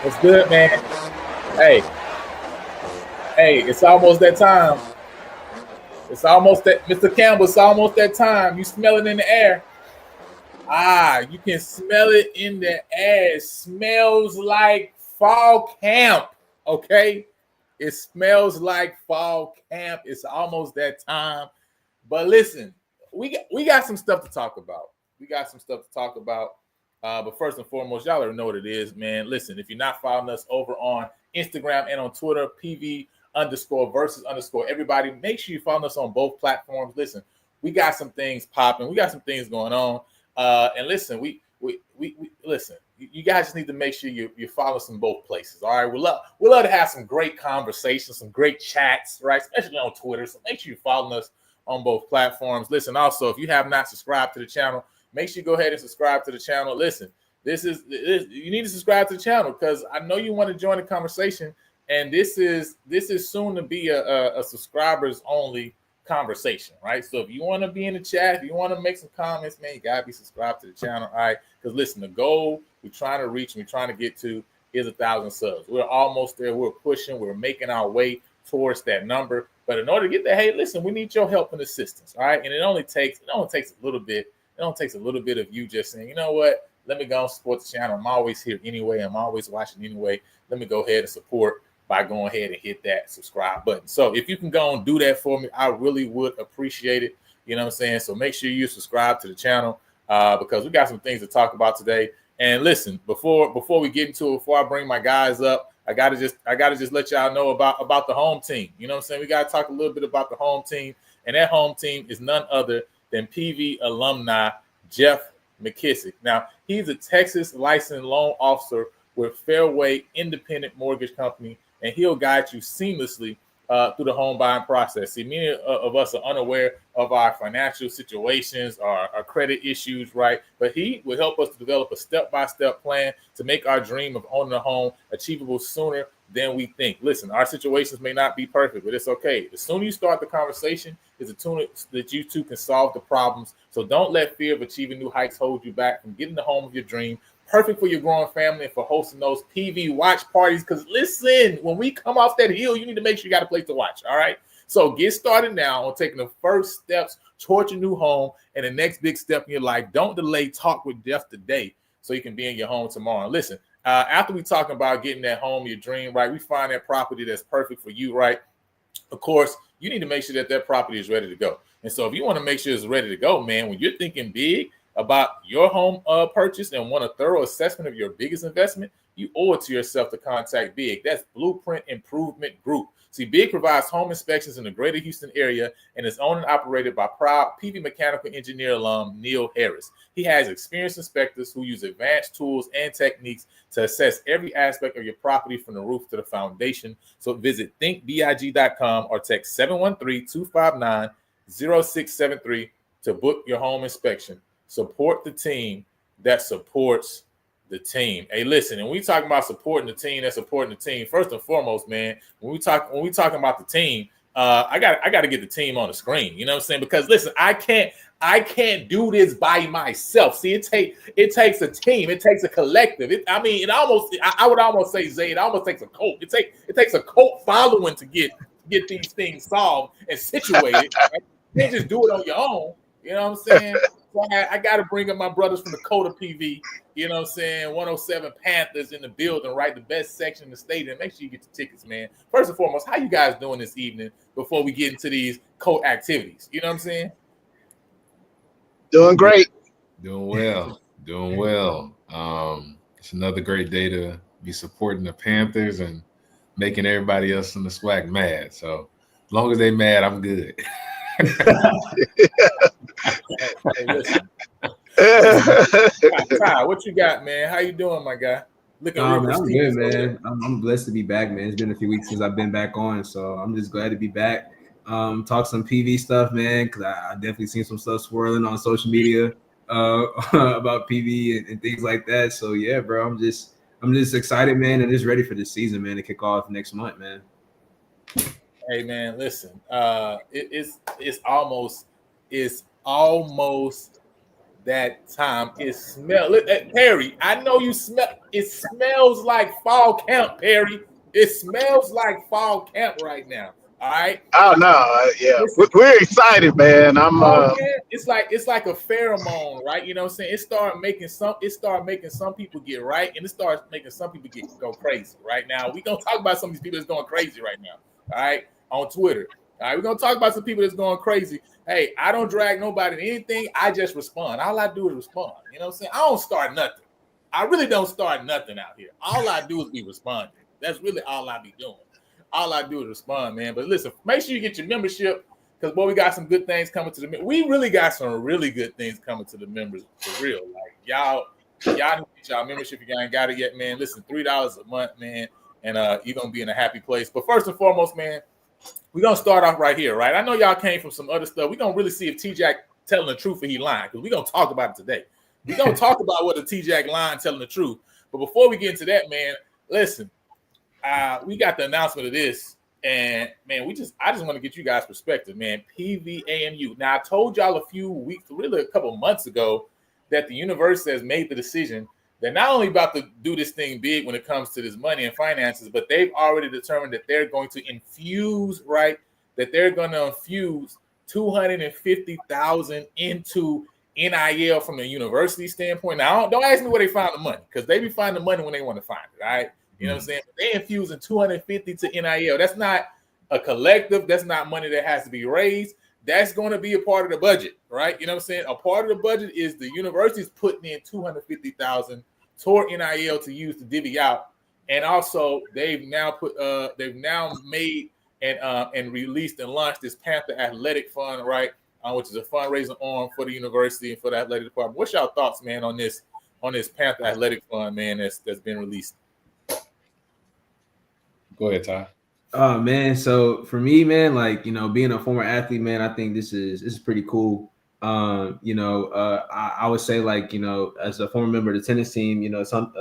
What's good, man? Hey, hey, it's almost that time. It's almost that, Mr. Campbell. It's almost that time. You smell it in the air. You can smell it in the air. It smells like fall camp. Okay, it smells like fall camp. It's almost that time. But listen, we got some stuff to talk about. We got some stuff to talk about. But first and foremost, y'all already know what it is, man. Listen, if you're not following us over on Instagram and on Twitter, PV underscore versus underscore everybody, make sure you follow us on both platforms. Listen, we got some things popping. We got some things going on. And listen, we listen. You guys just need to make sure you follow us in both places. All right, we love to have some great conversations, some great chats, right? Especially on Twitter. So make sure you follow us on both platforms. Listen, also, if you have not subscribed to the channel, make sure you go ahead and subscribe to the channel. Listen, you need to subscribe to the channel because I know you want to join the conversation, and this is soon to be a subscribers only conversation, right? So if you want to be in the chat, if you want to make some comments, man, you gotta be subscribed to the channel, all right? Because listen, the goal we're trying to reach, we're trying to get to is 1,000 subs. We're almost there. We're pushing. We're making our way towards that number. But in order to get there, hey, listen, we need your help and assistance, all right? And it only takes a little bit. It only takes a little bit of you just saying, you know what? Let me go and support the channel. I'm always here anyway. I'm always watching anyway. Let me go ahead and support by going ahead and hit that subscribe button. So if you can go and do that for me, I really would appreciate it. You know what I'm saying? So make sure you subscribe to the channel because we got some things to talk about today. And listen, before we get into it, before I bring my guys up, I gotta just let y'all know about the home team. You know what I'm saying? We gotta talk a little bit about the home team, and that home team is none other than PV alumni Jeff McKissick. Now he's a Texas licensed loan officer with Fairway Independent Mortgage Company, and he'll guide you seamlessly through the home buying process. See, many of us are unaware of our financial situations, our credit issues, right? But he will help us to develop a step-by-step plan to make our dream of owning a home achievable sooner than we think. Listen, our situations may not be perfect, but it's okay. The sooner you start the conversation, is the sooner that you two can solve the problems. So don't let fear of achieving new heights hold you back from getting the home of your dream. Perfect for your growing family and for hosting those PV watch parties. Because listen, when we come off that hill, you need to make sure you got a place to watch. All right. So get started now on taking the first steps towards your new home and the next big step in your life. Don't delay. Talk with Jeff today so you can be in your home tomorrow. Listen, after we talk about getting that home, your dream, right? We find that property that's perfect for you, right? Of course, you need to make sure that property is ready to go. And so if you want to make sure it's ready to go, man, when you're thinking big about your home purchase and want a thorough assessment of your biggest investment, you owe it to yourself to contact Big. That's Blueprint Improvement Group. See, Big provides home inspections in the greater Houston area and is owned and operated by proud PV mechanical engineer alum Neil Harris. He has experienced inspectors who use advanced tools and techniques to assess every aspect of your property from the roof to the foundation. So visit thinkbig.com or text 713-259-0673 to book your home inspection. Support the team that supports the team. Hey, listen, and we talking about supporting the team that's supporting the team. First and foremost, man, when we talking about the team, I got to get the team on the screen. You know what I'm saying? Because listen, I can't do this by myself. See, it takes a team. It takes a collective. I would almost say, Zay, it almost takes a cult. It takes a cult following to get these things solved and situated. Right? You can't just do it on your own. You know what I'm saying? So I got to bring up my brothers from the Coda PV. You know what I'm saying? 107 Panthers in the building, right? The best section in the state. And make sure you get the tickets, man. First and foremost, how you guys doing this evening before we get into these coat activities? You know what I'm saying? Doing great. Doing well. Doing well. It's another great day to be supporting the Panthers and making everybody else in the SWAC mad. So as long as they mad, I'm good. Hey, listen. Ty, what you got, man? How you doing, my guy? Looking real prestigious. I'm good, man. I'm blessed to be back, man. It's been a few weeks since I've been back on, so I'm just glad to be back. Talk some PV stuff, man, because I definitely seen some stuff swirling on social media about PV and things like that. So yeah, bro, I'm just excited, man, and just ready for this season, man, to kick off next month, man. Hey, man, listen. It's almost that time. It smells. Perry, I know you smell. It smells like fall camp, Perry. It smells like fall camp right now. All right. Oh no, yeah, Listen, we're excited, man. I'm oh yeah, it's like a pheromone, right? You know what I'm saying? It started making some people get right, and it starts making some people go crazy right now. We're gonna talk about some of these people that's going crazy right now, all right, on Twitter. All right, we're gonna talk about some people that's going crazy. Hey, I don't drag nobody to anything, I just respond. All I do is respond. You know what I'm saying? I don't start nothing. I really don't start nothing out here. All I do is be responding. That's really all I be doing. All I do is respond, man. But listen, make sure you get your membership. Because, boy, we got some good things coming to the members. We really got some really good things coming to the members for real. Like, y'all need to get y'all membership if you ain't got it yet, man. Listen, $3 a month, man, and you're going to be in a happy place. But first and foremost, man, we're going to start off right here, right? I know y'all came from some other stuff. We're going to really see if T-Jack telling the truth or he lying, because we're going to talk about it today. We're going to talk about what the T-Jack lying telling the truth. But before we get into that, man, listen, we got the announcement of this. And man, I just want to get you guys perspective, man. PVAMU. Now, I told y'all a few weeks, really a couple months ago, that the university has made the decision. They're not only about to do this thing big when it comes to this money and finances, but they've already determined that they're going to infuse, right? That they're going to infuse $250,000 into NIL from the university standpoint. Now, don't ask me where they find the money, because they be finding the money when they want to find it, all right? You know what I'm saying? They infusing 250 to NIL. That's not a collective. That's not money that has to be raised. That's going to be a part of the budget, right? You know what I'm saying? A part of the budget is the university's putting in 250,000 toward NIL to use to divvy out, and also they've now made and released and launched this Panther Athletic Fund, right? Which is a fundraising arm for the university and for the athletic department. What's y'all thoughts, man, on this Panther Athletic Fund, man, that's been released? Go ahead, Ty. Oh man, so for me, man, like, you know, being a former athlete, man, I think this is pretty cool. I would say, like, you know, as a former member of the tennis team, you know, some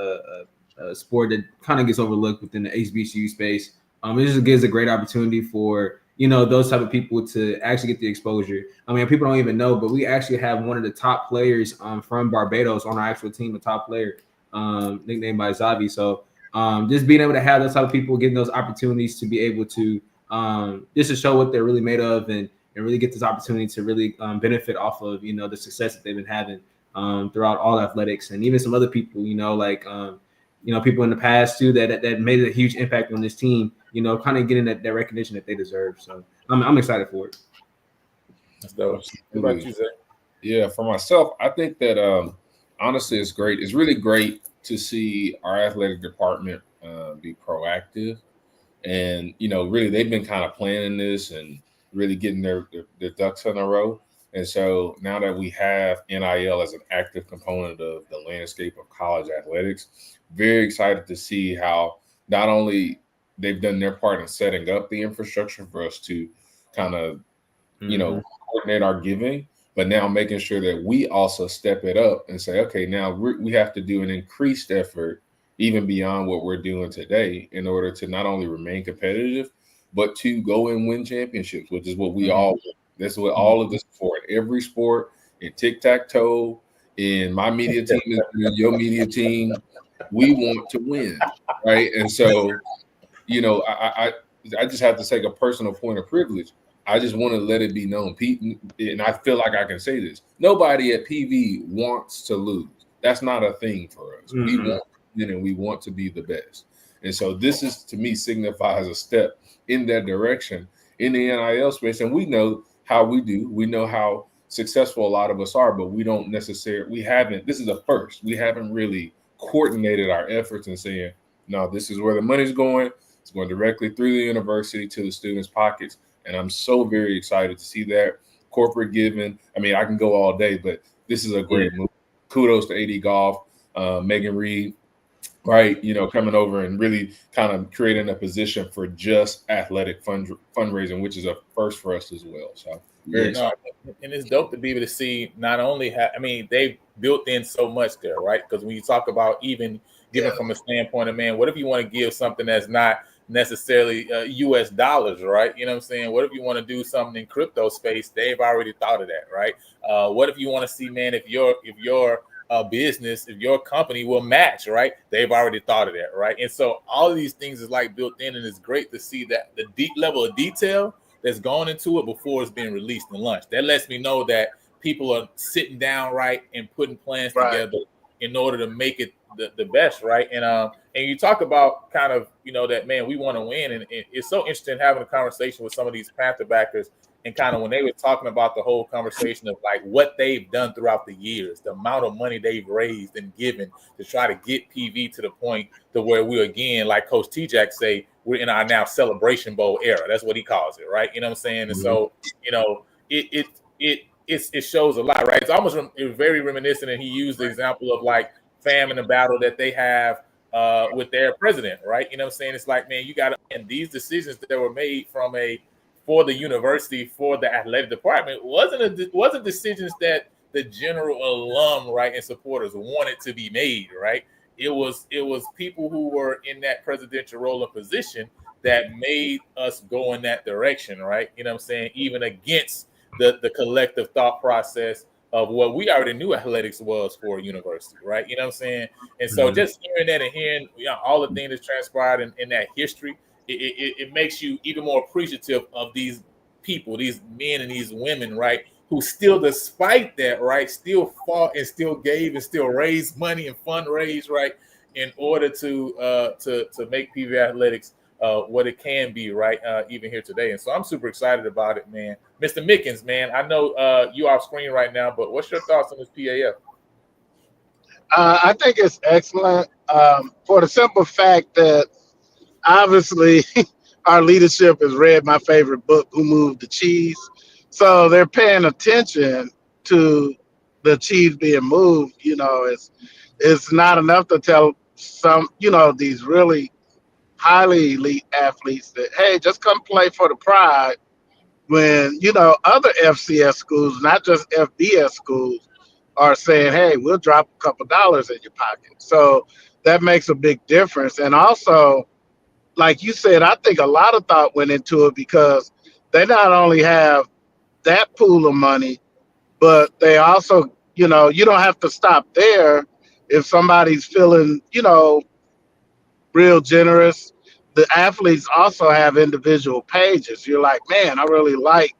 a sport that kind of gets overlooked within the HBCU space. It just gives a great opportunity for, you know, those type of people to actually get the exposure. I mean, people don't even know, but we actually have one of the top players from Barbados on our actual team, a top player, nicknamed by Zavi. So just being able to have those type of people getting those opportunities to be able to just to show what they're really made of and really get this opportunity to really benefit off of, you know, the success that they've been having throughout all athletics, and even some other people, you know, like you know, people in the past too that made a huge impact on this team, you know, kind of getting that recognition that they deserve. So I'm excited for it. That's dope. What about you, Zach? Yeah, for myself, I think that honestly, it's great. It's really great to see our athletic department be proactive, and, you know, really they've been kind of planning this and really getting their ducks in a row. And so now that we have NIL as an active component of the landscape of college athletics, very excited to see how not only they've done their part in setting up the infrastructure for us to kind of, you know, coordinate our giving, but now making sure that we also step it up and say, okay, now we have to do an increased effort even beyond what we're doing today in order to not only remain competitive, but to go and win championships, which is what we all want. That's what all of this for in every sport, in tic-tac-toe, in my media team, in your media team. We want to win, right? And so, you know, I just have to take a personal point of privilege. I just want to let it be known, Pete, and I feel like I can say this. Nobody at PV wants to lose. That's not a thing for us. We want to win and we want to be the best. And so this is, to me, signifies a step in that direction in the NIL space. And we know how we do. We know how successful a lot of us are, but we don't necessarily, this is a first. We haven't really coordinated our efforts and saying, no, this is where the money's going. It's going directly through the university to the students' pockets. And I'm so very excited to see that corporate giving. I mean, I can go all day, but this is a great move. Kudos to AD Golf, Megan Reed, right? You know, coming over and really kind of creating a position for just athletic fundraising, which is a first for us as well. So very excited. And it's dope to be able to see not only they've built in so much there, right? Because when you talk about even giving from a standpoint of, man, what if you want to give something that's not necessarily US dollars, right? You know what I'm saying? What if you want to do something in crypto space? They've already thought of that, right? What if you want to see, man, if your business, if your company will match, right? They've already thought of that, right? And so all of these things is like built in, and it's great to see that the deep level of detail that's gone into it before it's being released and launched. That lets me know that people are sitting down, right, and putting plans together in order to make it the best, right? And you talk about kind of, you know, that, man, we want to win, and it's so interesting having a conversation with some of these Panther backers, and kind of when they were talking about the whole conversation of like what they've done throughout the years, the amount of money they've raised and given to try to get PV to the point to where we're, again, like Coach T-Jack say, we're in our now Celebration Bowl era. That's what he calls it, right? You know what I'm saying? And so, you know, it shows a lot, right? It's almost very reminiscent, and he used the example of like fam in the battle that they have with their president, right? You know what I'm saying? It's like, man, you got to, and these decisions that were made for the university, for the athletic department, wasn't decisions that the general alum, right, and supporters wanted to be made, right? It was people who were in that presidential role and position that made us go in that direction, right? You know what I'm saying? Even against the collective thought process of what we already knew athletics was for a university, right? You know what I'm saying? And so just hearing that and hearing, you know, all the things that transpired in that history, it makes you even more appreciative of these people, these men and these women, right, who still, despite that, right, still fought and still gave and still raised money and fundraise, right, in order to make PV athletics what it can be, right, even here today. And so I'm super excited about it, man. Mr. Mickens, man, I know you off screen right now, but what's your thoughts on this PAF? I think it's excellent for the simple fact that obviously our leadership has read my favorite book, Who Moved the Cheese? So they're paying attention to the cheese being moved. You know, it's not enough to tell some, you know, these really highly elite athletes that, hey, just come play for the pride, when, you know, other FCS schools, not just FBS schools, are saying, hey, we'll drop a couple dollars in your pocket. So that makes a big difference. And also, like you said, I think a lot of thought went into it, because they not only have that pool of money, but they also, you know, you don't have to stop there. If somebody's feeling, you know, real generous, the athletes also have individual pages. You're like, man, I really like,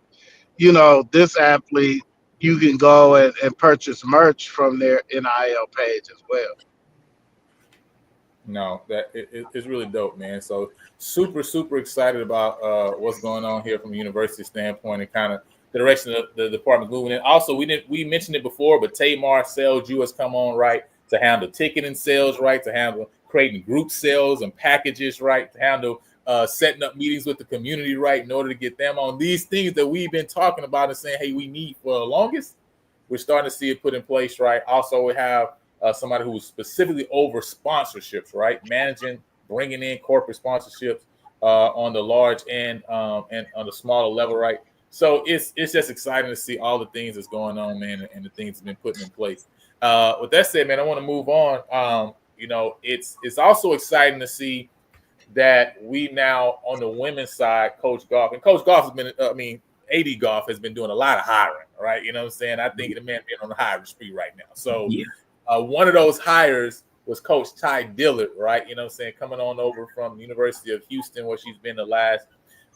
you know, this athlete. You can go and purchase merch from their NIL page as well. No, that it's really dope, man. So super excited about what's going on here from a university standpoint, and kind of the direction of the department's moving in. Also, we mentioned it before, but Tamar Selju has come on, right, to handle ticketing sales, right, to handle creating group sales and packages, right, to handle setting up meetings with the community, right, in order to get them on these things that we've been talking about and saying, hey, we need for the longest. We're starting to see it put in place, right. Also, we have somebody who's specifically over sponsorships, right, managing, bringing in corporate sponsorships on the large and on the smaller level, right. So it's just exciting to see all the things that's going on, man, and the things that's been put in place. With that said, man, I want to move on. You know, it's also exciting to see that we now on the women's side, Coach Goff, and Coach Goff has been, AD Goff has been doing a lot of hiring, right? You know what I'm saying? I think the man being on the hiring spree right now. So one of those hires was Coach Ty Dillard, right? You know what I'm saying? Coming on over from the University of Houston, where she's been the last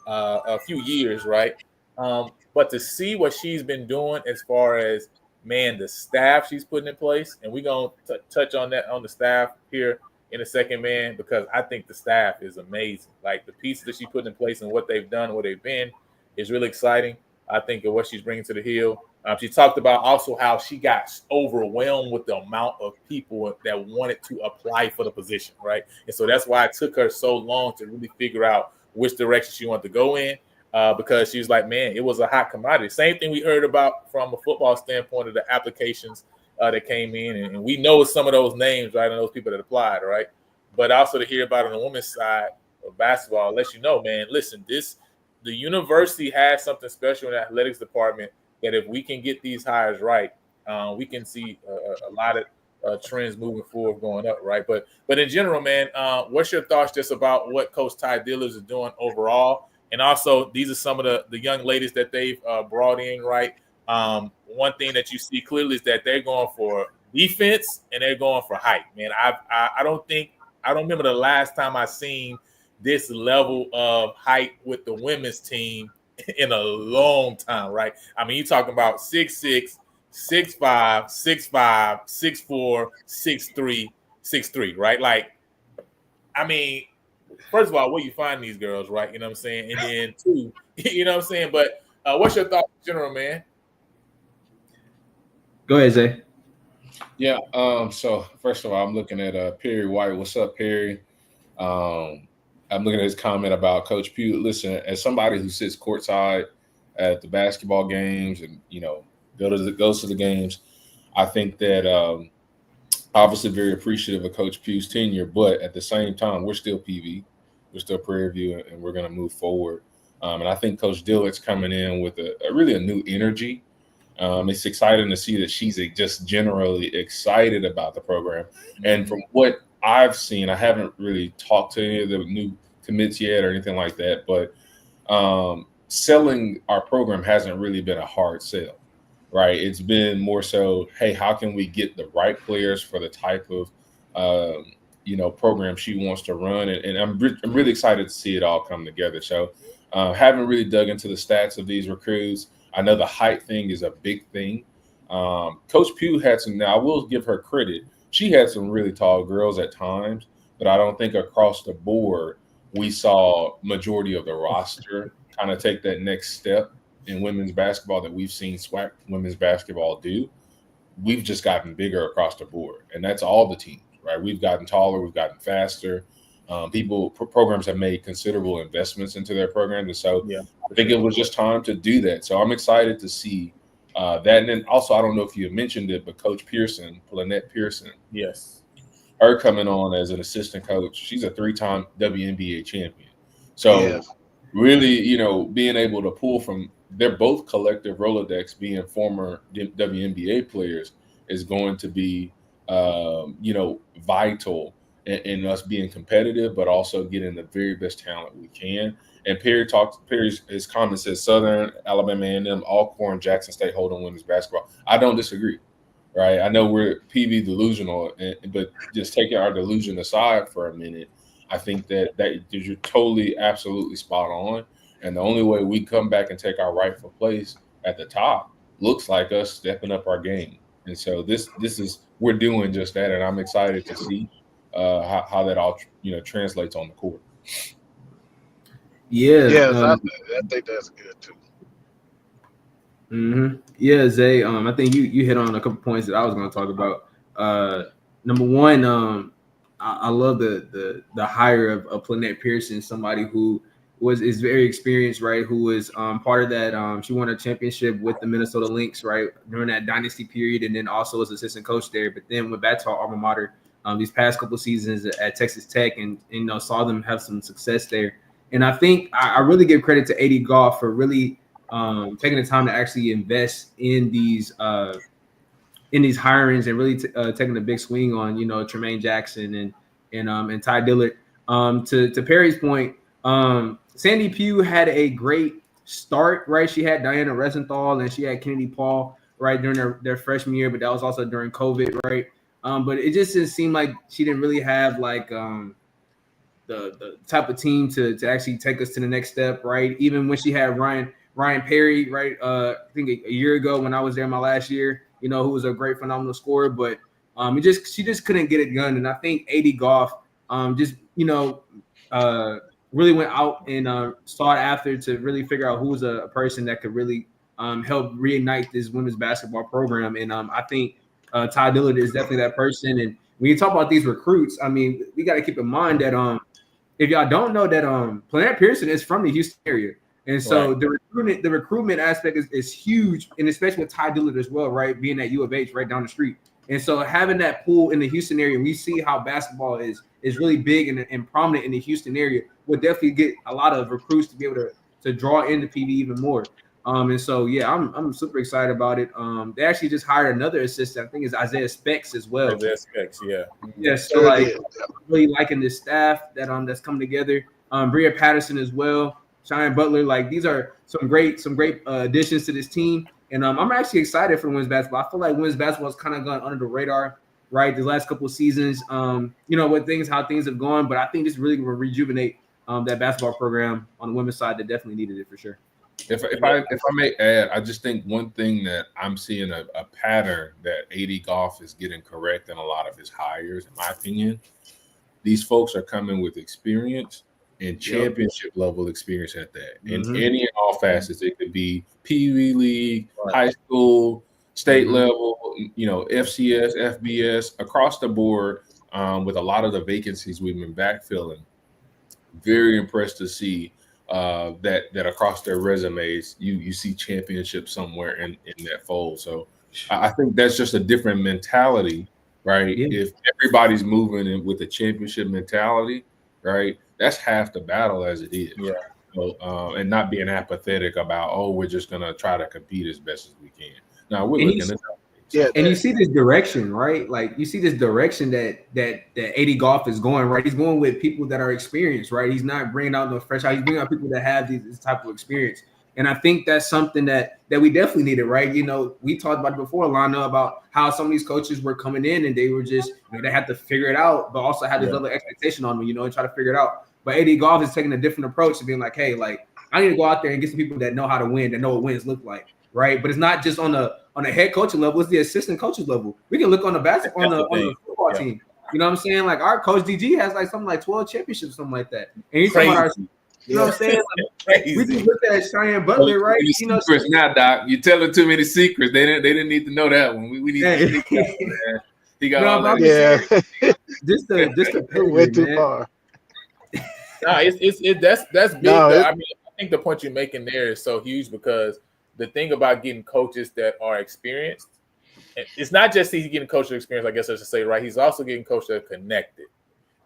a few years, right? But to see what she's been doing as far as, man, the staff she's putting in place, and we're going to touch on that, on the staff here in a second, man, because I think the staff is amazing. Like the pieces that she put in place and what they've done, where they've been, is really exciting. I think of what she's bringing to the Hill. She talked about also how she got overwhelmed with the amount of people that wanted to apply for the position, right? And so that's why it took her so long to really figure out which direction she wanted to go in. Because she was like, man, it was a hot commodity. Same thing we heard about from a football standpoint of the applications that came in. And we know some of those names, right, and those people that applied, right? But also to hear about on the women's side of basketball lets you know, man, listen, the university has something special in the athletics department that if we can get these hires right, we can see a lot of trends moving forward, going up, right? But in general, man, what's your thoughts just about what Coach Ty Dillard is doing overall? And also, these are some of the young ladies that they've brought in, right? One thing that you see clearly is that they're going for defense and they're going for height, man. I don't remember the last time I seen this level of height with the women's team in a long time, right? I mean, you're talking about 6'6", 6'5", 6'5", 6'4", 6'3", 6'3", right? Like, I mean, first of all, where you find these girls, right? You know what I'm saying? And then two, you know what I'm saying? But what's your thoughts in general, man? Go ahead, Zay. Yeah. So first of all, I'm looking at Perry White. What's up, Perry? I'm looking at his comment about Coach Pugh. Listen, as somebody who sits courtside at the basketball games and goes to the games, I think that obviously very appreciative of Coach Pugh's tenure, but at the same time, we're still PV, we're still Prairie View, and we're going to move forward. And I think Coach Dillard's coming in with a really new energy. It's exciting to see that she's just generally excited about the program. And from what I've seen, I haven't really talked to any of the new commits yet or anything like that, but selling our program hasn't really been a hard sell, right? It's been more so, hey, how can we get the right players for the type of program she wants to run? And I'm really excited to see it all come together. So haven't really dug into the stats of these recruits. I know the height thing is a big thing. Coach Pugh had some. Now I will give her credit. She had some really tall girls at times, but I don't think across the board we saw majority of the roster kind of take that next step in women's basketball that we've seen SWAC women's basketball do. We've just gotten bigger across the board, and that's all the teams, right? We've gotten taller, we've gotten faster. Programs have made considerable investments into their programs, and so I think it was just time to do that. So I'm excited to see that. And then also, I don't know if you mentioned it, but Coach Pearson, Lynette Pearson, yes, her coming on as an assistant coach. She's a 3-time WNBA champion. So really, being able to pull from, they're both collective Rolodex, being former WNBA players, is going to be vital in us being competitive, but also getting the very best talent we can. And his comment says Southern, Alabama A&M, Alcorn, Jackson State hold on women's basketball. I don't disagree, right? I know we're PV delusional, but just taking our delusion aside for a minute, I think that you're totally, absolutely spot on. And the only way we come back and take our rightful place at the top looks like us stepping up our game. And so this is, we're doing just that, and I'm excited to see how that all translates on the court. I think that's good too. Mm-hmm. Yeah, Zay. I think you hit on a couple points that I was going to talk about. Number one, I love the hire of Lynette Pearson, somebody who is very experienced, right? Who was part of that. She won a championship with the Minnesota Lynx, right, during that dynasty period, and then also as assistant coach there. But then went back to our alma mater these past couple seasons at Texas Tech, and saw them have some success there. And I think I really give credit to AD Goff for really taking the time to actually invest in these hirings and really taking a big swing on Tremaine Jackson and Ty Dillard. To Perry's point, Sandy Pugh had a great start, right? She had Diana Resenthal and she had Kennedy Paul, right, during their freshman year, but that was also during COVID, right? But it just didn't seem like she didn't really have like the type of team to actually take us to the next step, right? Even when she had Ryan Perry, right? I think a year ago when I was there my last year, who was a great, phenomenal scorer, but she just couldn't get it done. And I think AD Goff really went out and sought after to really figure out who was a person that could really help reignite this women's basketball program. And I think Ty Dillard is definitely that person. And when you talk about these recruits, I mean, we got to keep in mind that if y'all don't know that Lynette Pearson is from the Houston area. And so the recruitment aspect is huge, and especially with Ty Dillard as well, right? Being at U of H right down the street. And so having that pool in the Houston area, we see how basketball is really big and prominent in the Houston area, will definitely get a lot of recruits to be able to draw into PV even more. And so yeah, I'm super excited about it. They actually just hired another assistant. I think it's Isaiah Specs as well. Isaiah Specs, yeah. Yeah, so Sure like did. really liking this staff that's coming together. Bria Patterson as well, Cheyenne Butler. Like these are some great additions to this team. And I'm actually excited for women's basketball. I feel like women's basketball has kind of gone under the radar, right? The last couple of seasons, how things have gone. But I think this really will rejuvenate that basketball program on the women's side that definitely needed it for sure. If I may add, I just think one thing that I'm seeing a pattern that AD Goff is getting correct in a lot of his hires, in my opinion. These folks are coming with experience and championship level experience at that. In any and all facets, it could be Pee Wee League, high school, state level, FCS, FBS, across the board. With a lot of the vacancies we've been backfilling, very impressed to see that across their resumes, you see championship somewhere in that fold. So I think that's just a different mentality, right? Yeah. If everybody's moving in with a championship mentality, right, that's half the battle as it is. Yeah. So, and not being apathetic about, we're just gonna try to compete as best as we can. Now we're looking at and you see this direction, right? Like you see this direction that AD Goff is going, right? He's going with people that are experienced, right? He's not bringing out no fresh out. He's bringing out people that have this type of experience. And I think that's something that we definitely needed, right? We talked about it before, Lana, about how some of these coaches were coming in and they were just, they had to figure it out, but also had this level of expectation on them, and try to figure it out. But AD Goff is taking a different approach to being like, hey, like I need to go out there and get some people that know how to win, that know what wins look like, right? But it's not just on a head coaching level, it's the assistant coaches level. We can look on the basketball, on the football team. You know what I'm saying? Like our coach DG has like something like 12 championships, something like that. And he's talking about our, you know what I'm saying? Like, we just looked at Cheyenne Butler, right? Secrets now, Doc. You're telling too many secrets. They didn't need to know that one. We need to think that one, man. He got all that. Yeah. Just the went too far. No, that's big. No, I mean, I think the point you're making there is so huge because the thing about getting coaches that are experienced, it's not just he's getting coaches experience, I guess I should say, right? He's also getting coaches that are connected.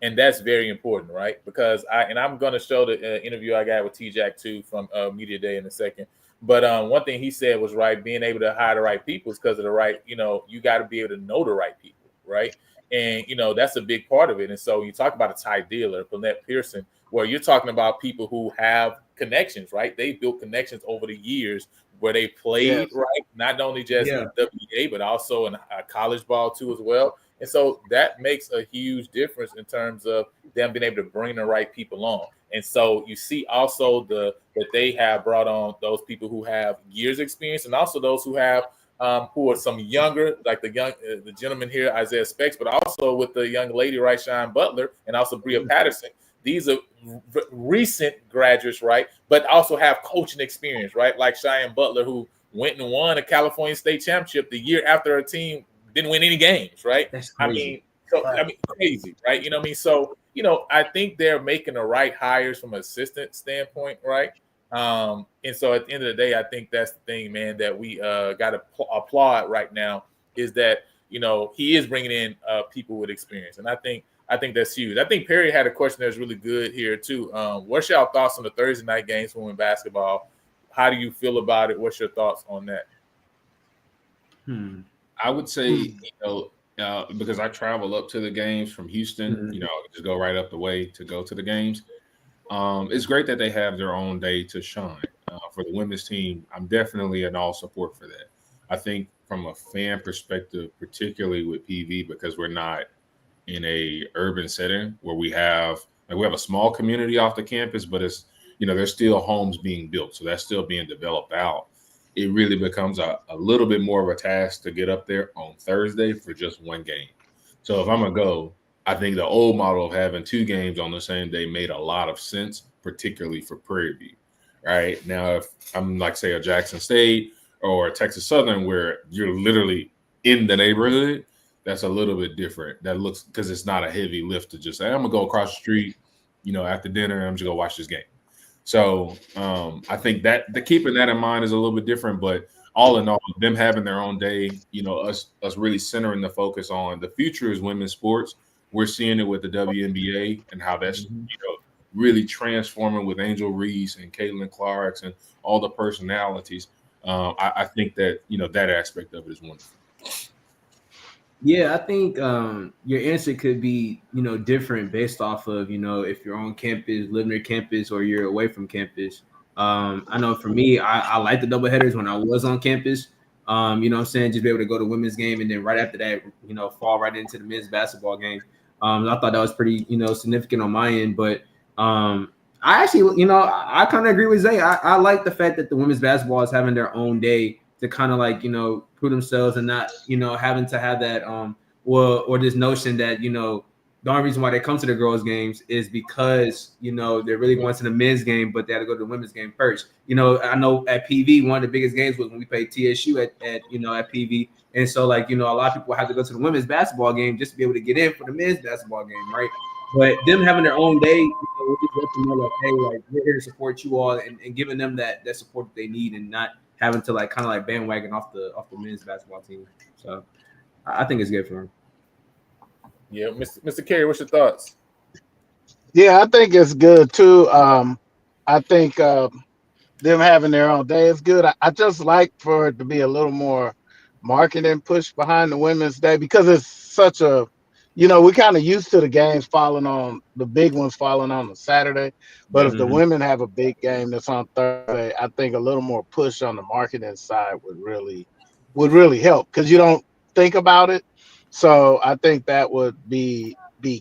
And that's very important, right? Because I'm going to show the interview I got with T-Jack too from Media Day in a second. But one thing he said was right, being able to hire the right people is because of the right, you got to be able to know the right people, right? And, that's a big part of it. And so you talk about a Ty Dealer, Lynette Pearson, where you're talking about people who have connections, right? They built connections over the years where they played, right? Not only just in WA, but also in college ball too as well. And so that makes a huge difference in terms of them being able to bring the right people on. And so you see also that they have brought on those people who have years experience and also those who have who are some younger, like the gentleman here, Isaiah Specs, but also with the young lady, right, Cheyenne Butler, and also Bria Patterson. These are recent graduates, right, but also have coaching experience, right, like Cheyenne Butler, who went and won a California State Championship the year after her team didn't win any games, right? That's crazy. Crazy, right? You know what I mean? So, I think they're making the right hires from an assistant standpoint, right? And so at the end of the day, I think that's the thing, man, that we got to applaud right now is that, he is bringing in people with experience. And I think that's huge. I think Perry had a question that's really good here too. What's your thoughts on the Thursday night games for women's basketball? How do you feel about it? What's your thoughts on that? I would say, because I travel up to the games from Houston, just go right up the way to go to the games. It's great that they have their own day to shine. For the women's team, I'm definitely in all support for that. I think from a fan perspective, particularly with PV, because we're not in a urban setting where we have a small community off the campus, but it's, there's still homes being built. So that's still being developed out. It really becomes a little bit more of a task to get up there on Thursday for just one game. So if I'm going to go, I think the old model of having two games on the same day made a lot of sense, particularly for Prairie View, right? Now, if I'm like, say, a Jackson State or a Texas Southern where you're literally in the neighborhood, that's a little bit different. That looks, because it's not a heavy lift to just say, I'm going to go across the street, after dinner, I'm just going to watch this game. So I think that keeping that in mind is a little bit different, but all in all, them having their own day, us really centering the focus on the future is women's sports. We're seeing it with the WNBA and how that's really transforming with Angel Reese and Caitlin Clarks and all the personalities. I think that, that aspect of it is wonderful. Yeah, I think your answer could be, different based off of, if you're on campus, living near campus, or you're away from campus. I know for me, I like the double headers when I was on campus. You know what I'm saying? Just be able to go to women's game and then right after that, fall right into the men's basketball game. I thought that was pretty, significant on my end. But I actually, I kind of agree with Zay. I like the fact that the women's basketball is having their own day to kind of like, prove themselves and not, having to have that or this notion that, the only reason why they come to the girls' games is because, they're really going to the men's game, but they had to go to the women's game first. I know at PV, one of the biggest games was when we played TSU at PV. And so, like, a lot of people have to go to the women's basketball game just to be able to get in for the men's basketball game, right? But them having their own day, we'll just let them know, like, hey, like, we're here to support you all and giving them that support that they need and not having to like kind of like bandwagon off the men's basketball team. So I think it's good for him. Yeah, Mr. Carey, what's your thoughts? Yeah, I think it's good too. I think them having their own day is good. I just like for it to be a little more marketing push behind the Women's Day because it's such a, we're kind of used to the games falling on the big ones falling on a Saturday. But if the women have a big game that's on Thursday, I think a little more push on the marketing side would really help because you don't think about it. So I think that would be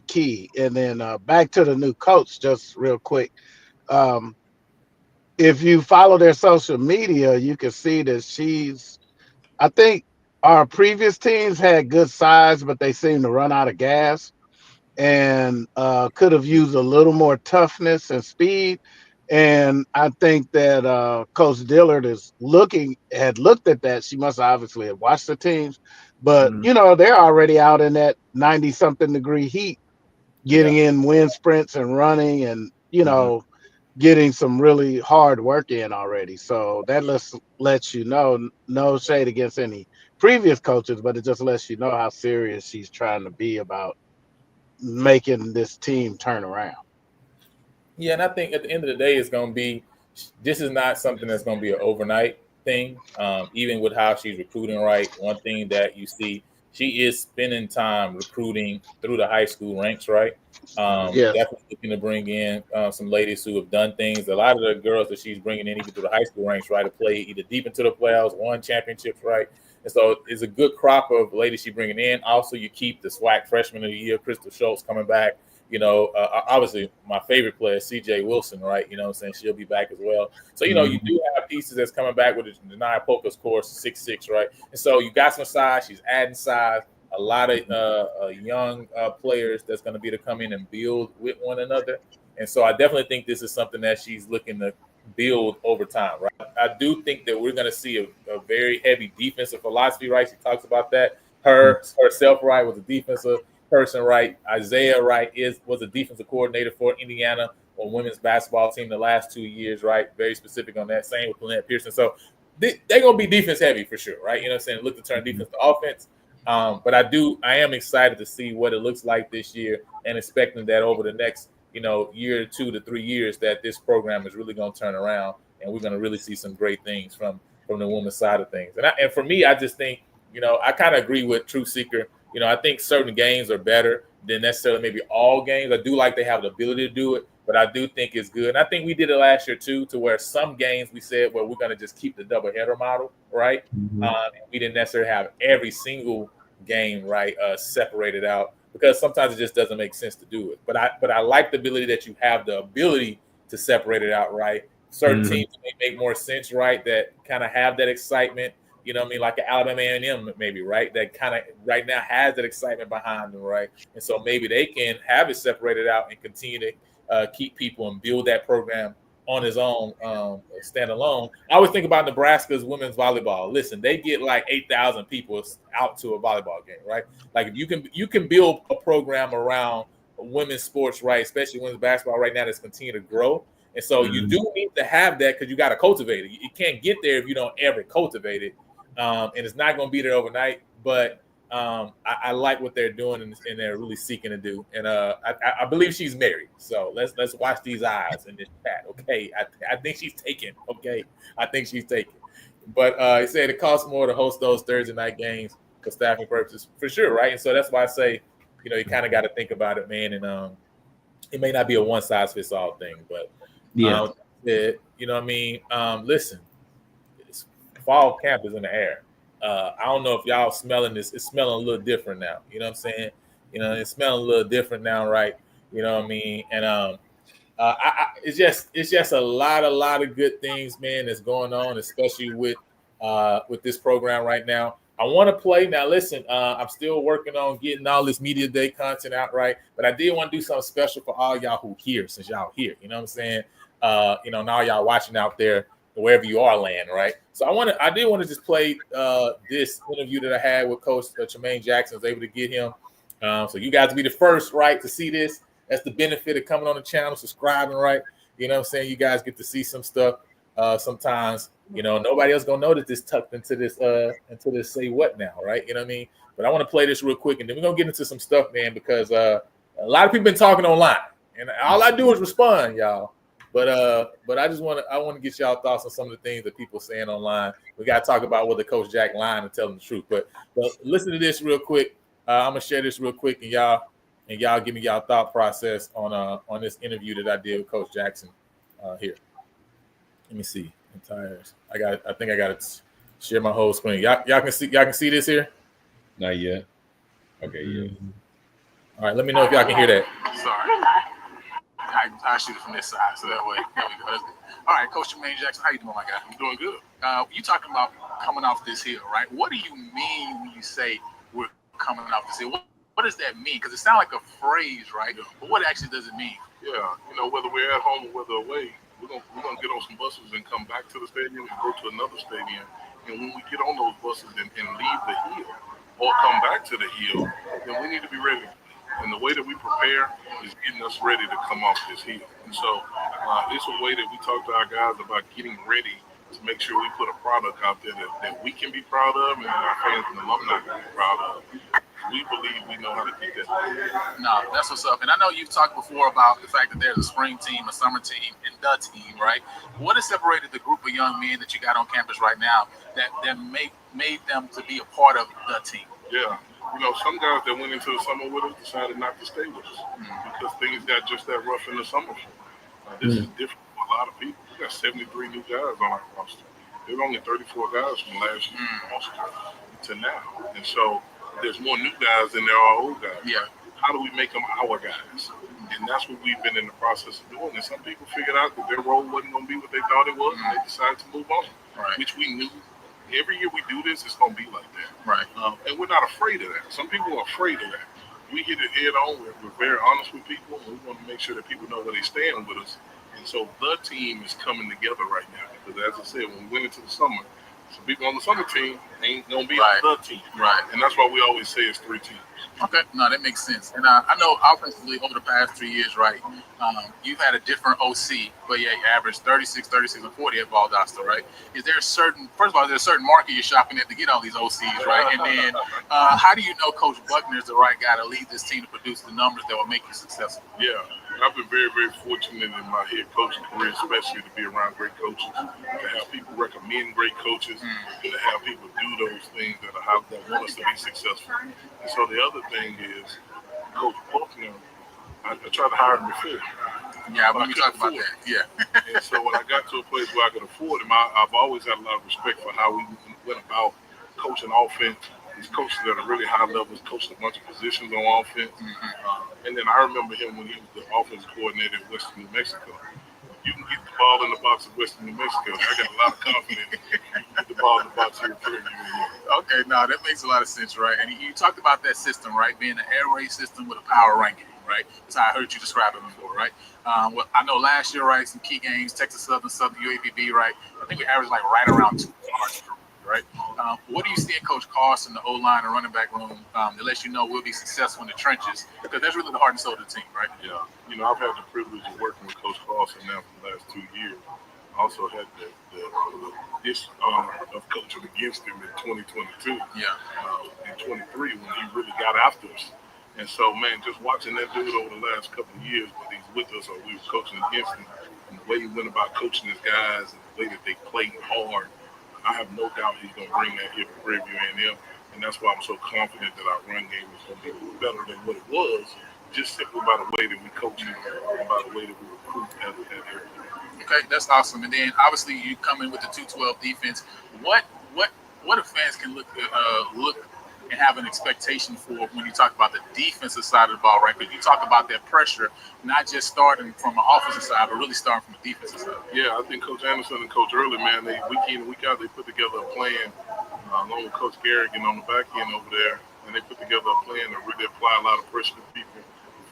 key. And then back to the new coach, just real quick. If you follow their social media, you can see that I think our previous teams had good size, but they seemed to run out of gas and could have used a little more toughness and speed. And I think that Coach Dillard had looked at that. She must obviously have watched the teams, but they're already out in that 90-something degree heat, getting in wind sprints and running, and getting some really hard work in already. So that lets you know, no shade against any previous coaches, but it just lets you know how serious she's trying to be about making this team turn around. Yeah, and I think at the end of the day, this is not something that's going to be an overnight thing. Even with how she's recruiting, right? One thing that you see, she is spending time recruiting through the high school ranks, right? Definitely looking to bring in some ladies who have done things. A lot of the girls that she's bringing in, even through the high school ranks, right, to play either deep into the playoffs, won championships, right? And so it's a good crop of ladies she's bringing in. Also, you keep the SWAC freshman of the year, Crystal Schultz, coming back. Obviously my favorite player, CJ Wilson, right? You know what I'm saying? She'll be back as well. So, you do have pieces that's coming back with the Nia Polka's course, 6'6", right? And so you got some size. She's adding size. A lot of young players that's going to be to come in and build with one another. And so I definitely think this is something that she's looking to build over time, right? I do think that we're going to see a very heavy defensive philosophy, right? She talks about that. Herself, right, was a defensive person, right? Isaiah, right, was a defensive coordinator for Indiana on women's basketball team the last 2 years, right? Very specific on that. Same with Lynette Pearson. So they're going to be defense heavy for sure, right? You know what I'm saying? Look to turn defense to offense. But I am excited to see what it looks like this year and expecting that over the next, year 2 to 3 years that this program is really going to turn around and we're going to really see some great things from the women's side of things. And for me, I just think, I kind of agree with True Seeker. I think certain games are better than necessarily maybe all games. I do like they have the ability to do it, but I do think it's good. And I think we did it last year too, to where some games we said, well, we're going to just keep the doubleheader model, right? We didn't necessarily have every single game, right, separated out because sometimes it just doesn't make sense to do it. But I like the ability that you have the ability to separate it out, right? Certain teams may make more sense, right, that kind of have that excitement. You know what I mean? Like an Alabama A&M maybe, right? That kind of right now has that excitement behind them, right? And so maybe they can have it separated out and continue to keep people and build that program on his own, stand alone. I always think about Nebraska's women's volleyball. Listen, they get like 8,000 people out to a volleyball game, right? Like if you can build a program around women's sports, right? Especially women's basketball right now that's continue to grow. And so you do need to have that because you got to cultivate it. You can't get there if you don't ever cultivate it. And it's not going to be there overnight, but I like what they're doing and they're really seeking to do. And I believe she's married. So let's watch these eyes in this chat. Okay, I think she's taken. Okay, I think she's taken. But he said it costs more to host those Thursday night games for staffing purposes, for sure, right? And so that's why I say, you kind of got to think about it, man. And it may not be a one size fits all thing, but Yeah. you know what I mean. Listen, fall camp is in the air. I don't know if y'all smelling this. It's smelling a little different now. You know what I'm saying? It's smelling a little different now, right? You know what I mean? And it's just a lot of good things, man, that's going on, especially with this program right now. I want to play now. Listen, I'm still working on getting all this media day content out, right? But I did want to do something special for all y'all who here, since y'all here. You know what I'm saying? And all y'all watching out there, wherever you are, land, right? So I did want to just play this interview that I had with Coach Tremaine Jackson. I was able to get him, so you guys will be the first, right, to see this. That's the benefit of coming on the channel, subscribing, right? You know what I'm saying? You guys get to see some stuff. Sometimes, nobody else gonna know that this tucked into this say what now, right? You know what I mean? But I want to play this real quick, and then we're gonna get into some stuff, man, because a lot of people been talking online, and all I do is respond, y'all. But I want to get y'all thoughts on some of the things that people are saying online. We got to talk about whether Coach Jack lying and telling the truth. But listen to this real quick. I'm gonna share this real quick, and y'all give me y'all thought process on this interview that I did with Coach Jackson here. Let me see. I think I got to share my whole screen. Y'all can see this here? Not yet. Okay, yeah. All right, let me know if y'all can hear that. Sorry. I shoot it from this side, so that way. There we go. That's good. All right, Coach Tremaine Jackson, how you doing, my guy? I'm doing good. You talking about coming off this hill, right? What do you mean when you say we're coming off this hill? What does that mean? Because it sounds like a phrase, right? Yeah. But what actually does it mean? Yeah, whether we're at home or whether away, we're gonna get on some buses and come back to the stadium and go to another stadium. And when we get on those buses and leave the hill or come back to the hill, then we need to be ready. And the way that we prepare is getting us ready to come off this hill. And so it's a way that we talk to our guys about getting ready to make sure we put a product out there that we can be proud of and our fans and alumni can be proud of. We believe we know how to do that. No, that's what's up. And I know you've talked before about the fact that there's a spring team, a summer team, and the team, right? What has separated the group of young men that you got on campus right now that made them to be a part of the team? Yeah. Some guys that went into the summer with us decided not to stay with us because things got just that rough in the summer. This is different for a lot of people. We got 73 new guys on our roster. There were only 34 guys from last year to now. And so there's more new guys than there are old guys. Yeah. How do we make them our guys? And that's what we've been in the process of doing. And some people figured out that their role wasn't going to be what they thought it was, and they decided to move on, which we knew. Every year we do this, it's going to be like that. Right. And we're not afraid of that. Some people are afraid of that. We hit it head on. We're very honest with people, and we want to make sure that people know where they stand with us. And so the team is coming together right now. Because as I said, when we went into the summer, some people on the summer team ain't going to be on the team. Right. And that's why we always say it's 3 teams. Okay, no, that makes sense. And I know offensively over the past 3 years, right, you've had a different OC, but yeah, you averaged 36, and 40 at Valdosta, right? First of all, is there a certain market you're shopping at to get all these OCs, right? And then how do you know Coach Buckner is the right guy to lead this team to produce the numbers that will make you successful? Yeah, I've been very, very fortunate in my head coaching career, especially to be around great coaches, to have people recommend great coaches, and to have people do those things that want us to be successful. And so the other thing is, Coach Buckner, I tried to hire him before. Yeah, but we talked about that. Yeah. And so when I got to a place where I could afford him, I've always had a lot of respect for how we went about coaching offense. These coaches at a really high level, coached a bunch of positions on offense. And then I remember him when he was the offensive coordinator at Western New Mexico. You can get the ball in the box of Western New Mexico. I got a lot of confidence. You can get the ball in the box here. Okay, no, that makes a lot of sense, right? And you talked about that system, right? Being an air raid system with a power ranking, right? That's how I heard you describe it before, right? Well, I know last year, right, some key games, Texas Southern UAPB, right? I think we averaged like right around 2 yards per right? What do you see in Coach Carson, the O-line and running back room that lets you know we'll be successful in the trenches? Because that's really the heart and soul of the team, right? Yeah. I've had the privilege of working with Coach Carson now for the last 2 years. also had the dishonor of coaching against him in 2022. Yeah. In 23 when he really got after us. And so, man, just watching that dude over the last couple of years, when he's with us or we were coaching against him, and the way he went about coaching his guys and the way that they played hard, I have no doubt he's going to bring that here to Prairie View A&M. And that's why I'm so confident that our run game is going to be better than what it was, just simply by the way that we coach it and by the way that we recruit at area. Okay, that's awesome. And then obviously you come in with the 212 defense. What if fans can look and have an expectation for when you talk about the defensive side of the ball, right? Because you talk about that pressure, not just starting from an offensive side, but really starting from the defensive side. Yeah, I think Coach Anderson and Coach Early, man, they week in and week out, they put together a plan along with Coach Garrigan on the back end over there, and they put together a plan to really apply a lot of pressure to people,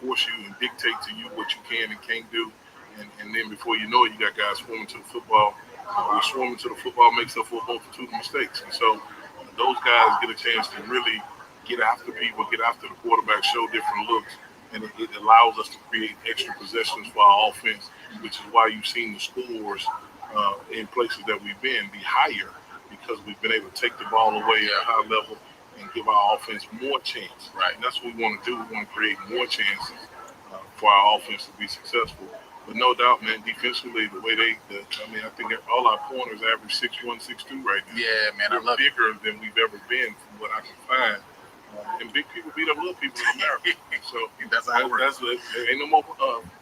force you and dictate to you what you can and can't do. And then before you know it, you got guys swarming to the football. We're swarming to the football makes up for a multitude of mistakes. And so those guys get a chance to really get after people, get after the quarterback, show different looks. And it allows us to create extra possessions for our offense, which is why you've seen the scores in places that we've been be higher, because we've been able to take the ball away at a high level and give our offense more chance. Right? And that's what we want to do. We want to create more chances for our offense to be successful. But no doubt, man, defensively, the way I think all our corners average 6'1", 6'2" right now. Yeah, man, I love bigger than we've ever been from what I can find. And big people beat up little people in America. So that's how it works. Ain't no more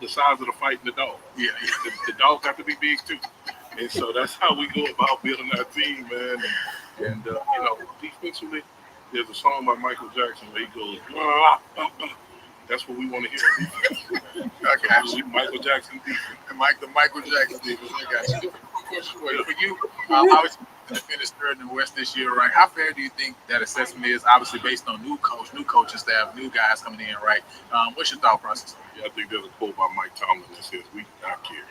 the size of the fight in the dog. Yeah. The dogs have to be big too. And so that's how we go about building our team, man. And defensively, there's a song by Michael Jackson where he goes, blah, blah, blah. That's what we want to hear. Okay. Michael Jackson defense. The Michael Jackson defense. I got you. For you, obviously, to finish third in the West this year, right? How fair do you think that assessment is? Obviously, based on new coaching staff, new guys coming in, right? What's your thought process? Yeah, I think there's a quote by Mike Tomlin that says, "We do not care.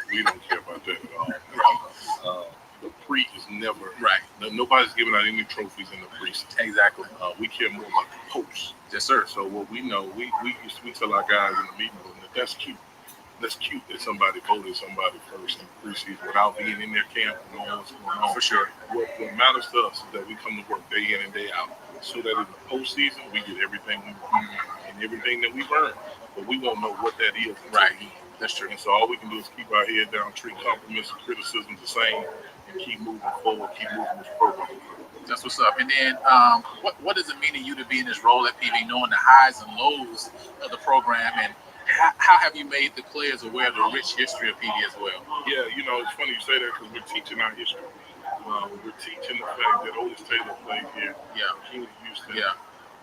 We don't care about that at all." The pre is never right. Nobody's giving out any trophies in the preseason. Exactly. We care more about the post. Yes, sir. So what we know, we tell our guys in the meeting room that that's cute. That's cute that somebody voted somebody first in the preseason without being in their camp and knowing what's going on. For sure. What matters to us is that we come to work day in and day out, so that in the postseason we get everything we want and everything that we've earned. But we won't know what that is. Right. That's true. And so all we can do is keep our head down, treat compliments and criticisms the same, and keep moving forward, keep moving this program. That's what's up. And then what does it mean to you to be in this role at PV, knowing the highs and lows of the program, and how have you made the players aware of the rich history of PV as well? Yeah, it's funny you say that because we're teaching our history. We're teaching the fact that Otis Taylor played here. Yeah. King of Houston. Yeah.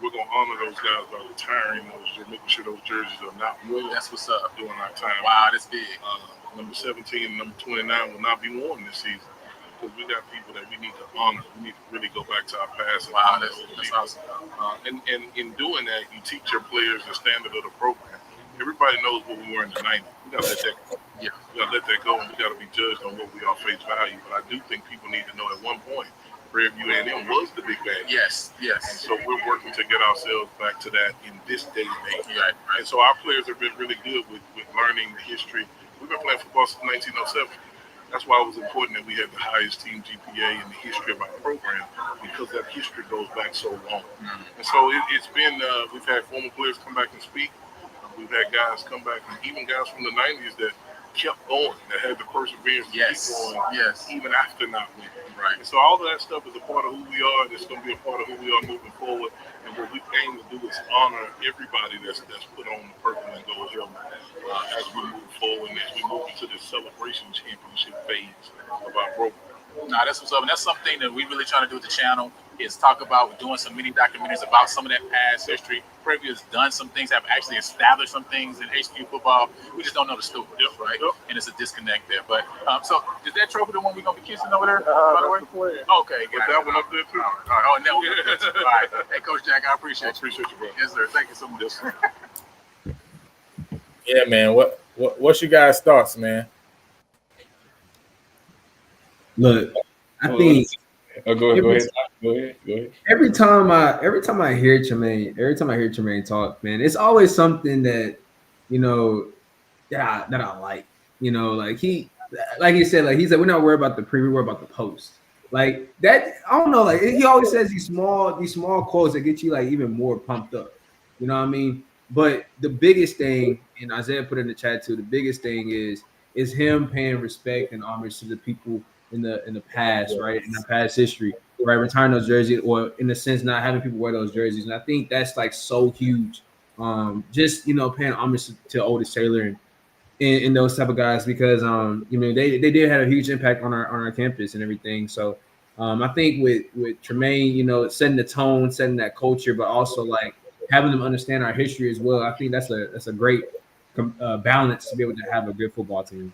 We're going to honor those guys by retiring those, making sure those jerseys are not worn. That's what's up. During our time. Wow, that's big. Number 17 and number 29 will not be worn this season, because we got people that we need to honor. We need to really go back to our past. Wow, that's awesome. And in doing that, you teach your players the standard of the program. Everybody knows what we were in the 90s. We got to let that go. Yeah. We got to let that go, and we got to be judged on what we are face value. But I do think people need to know at one point, Prairie View A&M was the big bad. Yes. And so we're working to get ourselves back to that in this day and age. Right. And so our players have been really good with learning the history. We've been playing football since 1907. That's why it was important that we had the highest team GPA in the history of our program, because that history goes back so long. And so it's been, we've had former players come back and speak. We've had guys come back, and even guys from the 90s that kept going, that had the perseverance to keep going, even after not winning. Right. And so all of that stuff is a part of who we are, and it's going to be a part of who we are moving forward. And what we aim to do is honor everybody that's put on the purple and gold helmet as we move forward and as we move into the celebration championship phase of our program. Nah, that's what's up. And that's something that we really trying to do with the channel, is talk about. We're doing some mini documentaries about some of that past history. Prairie View has done some things, have actually established some things in HQ football. We just don't know the story, right? Yep. And it's a disconnect there. But so is that trophy the one we're gonna be kissing over there? By the way? Okay, Put that one up there too. All right. Oh, and that one. All right. Hey, Coach Jack, I appreciate you. Appreciate you, bro. Yes, sir. Thank you so much. Yeah, man. What's your guys' thoughts, man? Look, I think. Go ahead. Every time I hear Tremaine talk, man, it's always something that that I like. Like like he said, like he said, we're not worried about the pre, we're worried about the post. Like that, I don't know. Like he always says these small quotes that get you like even more pumped up. You know what I mean? But the biggest thing, and Isaiah put in the chat too, the biggest thing is him paying respect and homage to the people in the past, right? In the past history, right? Retiring those jerseys, or in a sense, not having people wear those jerseys. And I think that's like so huge. Just paying homage to Otis Taylor and those type of guys, because they did have a huge impact on our campus and everything. So I think with Tremaine, setting the tone, setting that culture, but also like having them understand our history as well. I think that's a great balance to be able to have a good football team.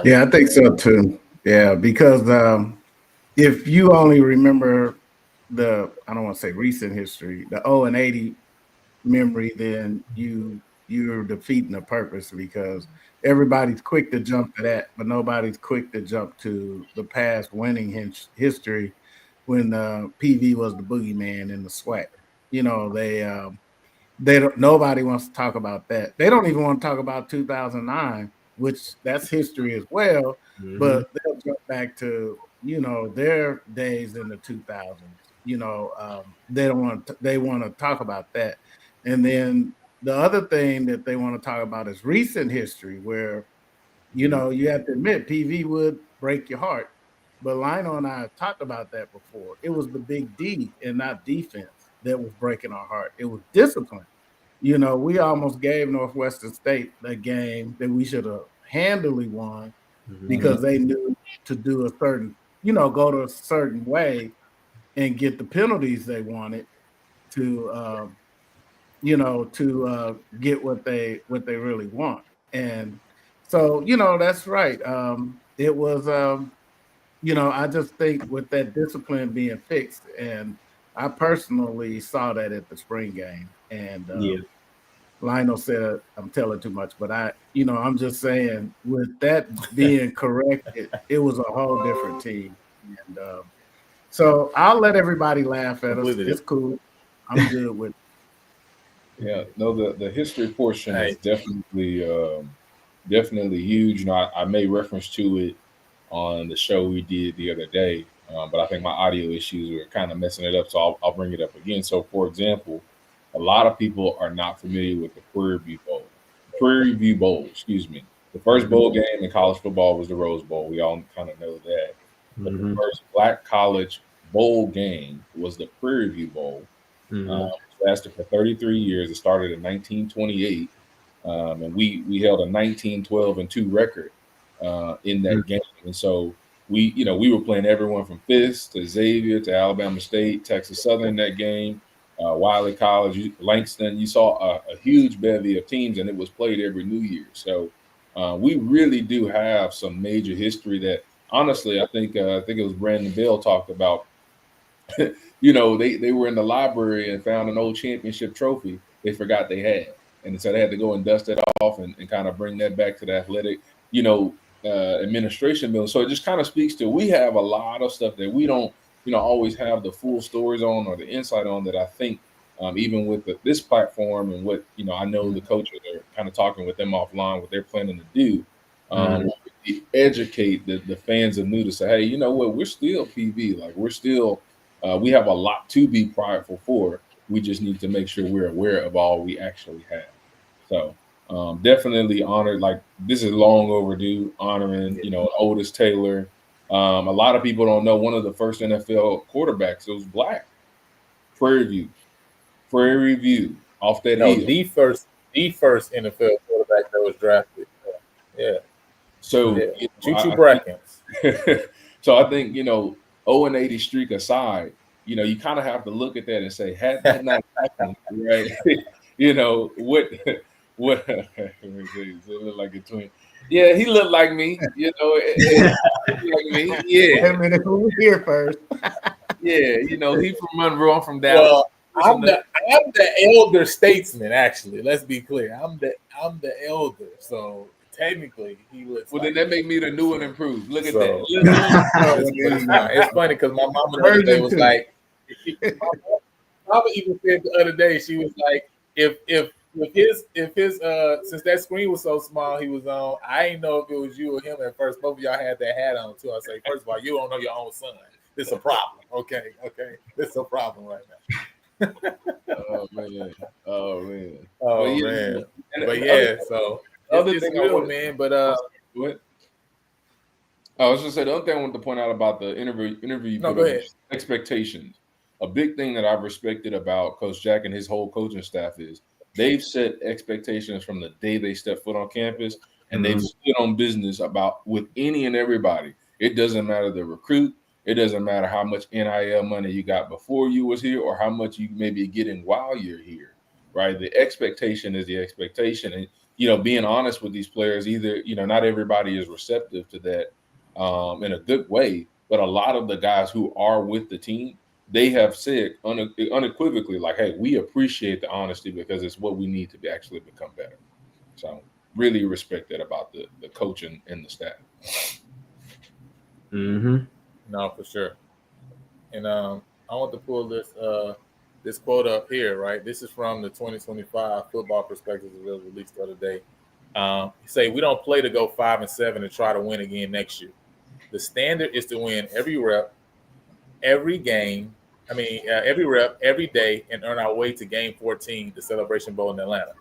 Yeah, I think so too. Yeah, because if you only remember I don't want to say recent history, the 0-80 memory, then you're defeating the purpose, because everybody's quick to jump to that, but nobody's quick to jump to the past winning history when PV was the boogeyman in the SWAC. They don't. Nobody wants to talk about that. They don't even want to talk about 2009, which that's history as well. Mm-hmm. But they'll jump back to their days in the 2000s. They don't want. They want to talk about that, and then the other thing that they want to talk about is recent history, where you have to admit PV would break your heart. But Lionel and I have talked about that before. It was the big D and not defense that was breaking our heart. It was discipline. We almost gave Northwestern State a game that we should have handily won, because they knew to do a certain, go to a certain way and get the penalties they wanted to, get what they really want. And so, that's right. It was, I just think with that discipline being fixed, and I personally saw that at the spring game. And Lionel said I'm telling too much, but I'm just saying, with that being corrected, it was a whole different team. And so I'll let everybody laugh at us. It's cool. I'm good with it. Yeah, no, the history portion is definitely huge. I made reference to it on the show we did the other day, but I think my audio issues were kind of messing it up, so I'll bring it up again. So, for example, a lot of people are not familiar with the Prairie View Bowl, excuse me. The first bowl game in college football was the Rose Bowl. We all kind of know that. But the first Black college bowl game was the Prairie View Bowl. It lasted for 33 years. It started in 1928, and we held a 19-12-2 record in that game. And so we were playing everyone from Fisk to Xavier to Alabama State, Texas Southern in that game, Wiley College, Langston. You saw a huge bevy of teams, and it was played every New Year. So we really do have some major history that, honestly, I think it was Brandon Bell talked about. They were in the library and found an old championship trophy they forgot they had, and so they had to go and dust it off and kind of bring that back to the athletic administration bill. So it just kind of speaks to, we have a lot of stuff that we don't always have the full stories on or the insight on, that I think even with this platform and what I know the coaches are kind of talking with them offline, what they're planning to do, educate the fans of New to say, hey, you know what, we're still PV, like we're still we have a lot to be prideful for. We just need to make sure we're aware of all we actually have. So definitely honored. Like, this is long overdue, honoring Otis Taylor. A lot of people don't know, one of the first NFL quarterbacks, it was Black. Prairie View off that hill. The first NFL quarterback that was drafted. Yeah. So Choo-choo Brackens. So I think 0-80 streak aside, you kind of have to look at that and say, had that not happened, right? What let me see, does it look like a twin? Yeah, he looked like me, like me. Yeah. I mean, who was here first? Yeah, he from Monroe, I'm from Dallas. Well, I'm the elder statesman, actually. Let's be clear. I'm the elder, so technically he looks. Well, like then that make me the new and improved. Look at So- that. It's funny because my mama the other day was like, my mama even said the other day, she was like, if if his since that screen was so small he was on, I didn't know if it was you or him at first. Both of y'all had that hat on too. I say, first of all, you don't know your own son. This is a problem. Okay. This is a problem right now. Oh man. Oh But man. and But the yeah, so other it's thing I real, wanted- man. But what? I was just say the other thing I wanted to point out about the interview. No, go ahead. Expectations. A big thing that I've respected about Coach Jack and his whole coaching staff is they've set expectations from the day they step foot on campus, and they've stood on business about with any and everybody. It doesn't matter the recruit. It doesn't matter how much NIL money you got before you was here or how much you may be getting while you're here, right? The expectation is the expectation. And, being honest with these players, either, not everybody is receptive to that in a good way, but a lot of the guys who are with the team, they have said unequivocally, like, hey, we appreciate the honesty because it's what we need to actually become better. So really respect that about the coaching and the staff. Mm-hmm. No, for sure. And I want to pull this quote up here, right? This is from the 2025 Football Perspectives that was released the other day. Say we don't play to go 5-7 and try to win again next year. The standard is to win every rep, every game. Every rep, every day, and earn our way to Game 14, the Celebration Bowl in Atlanta.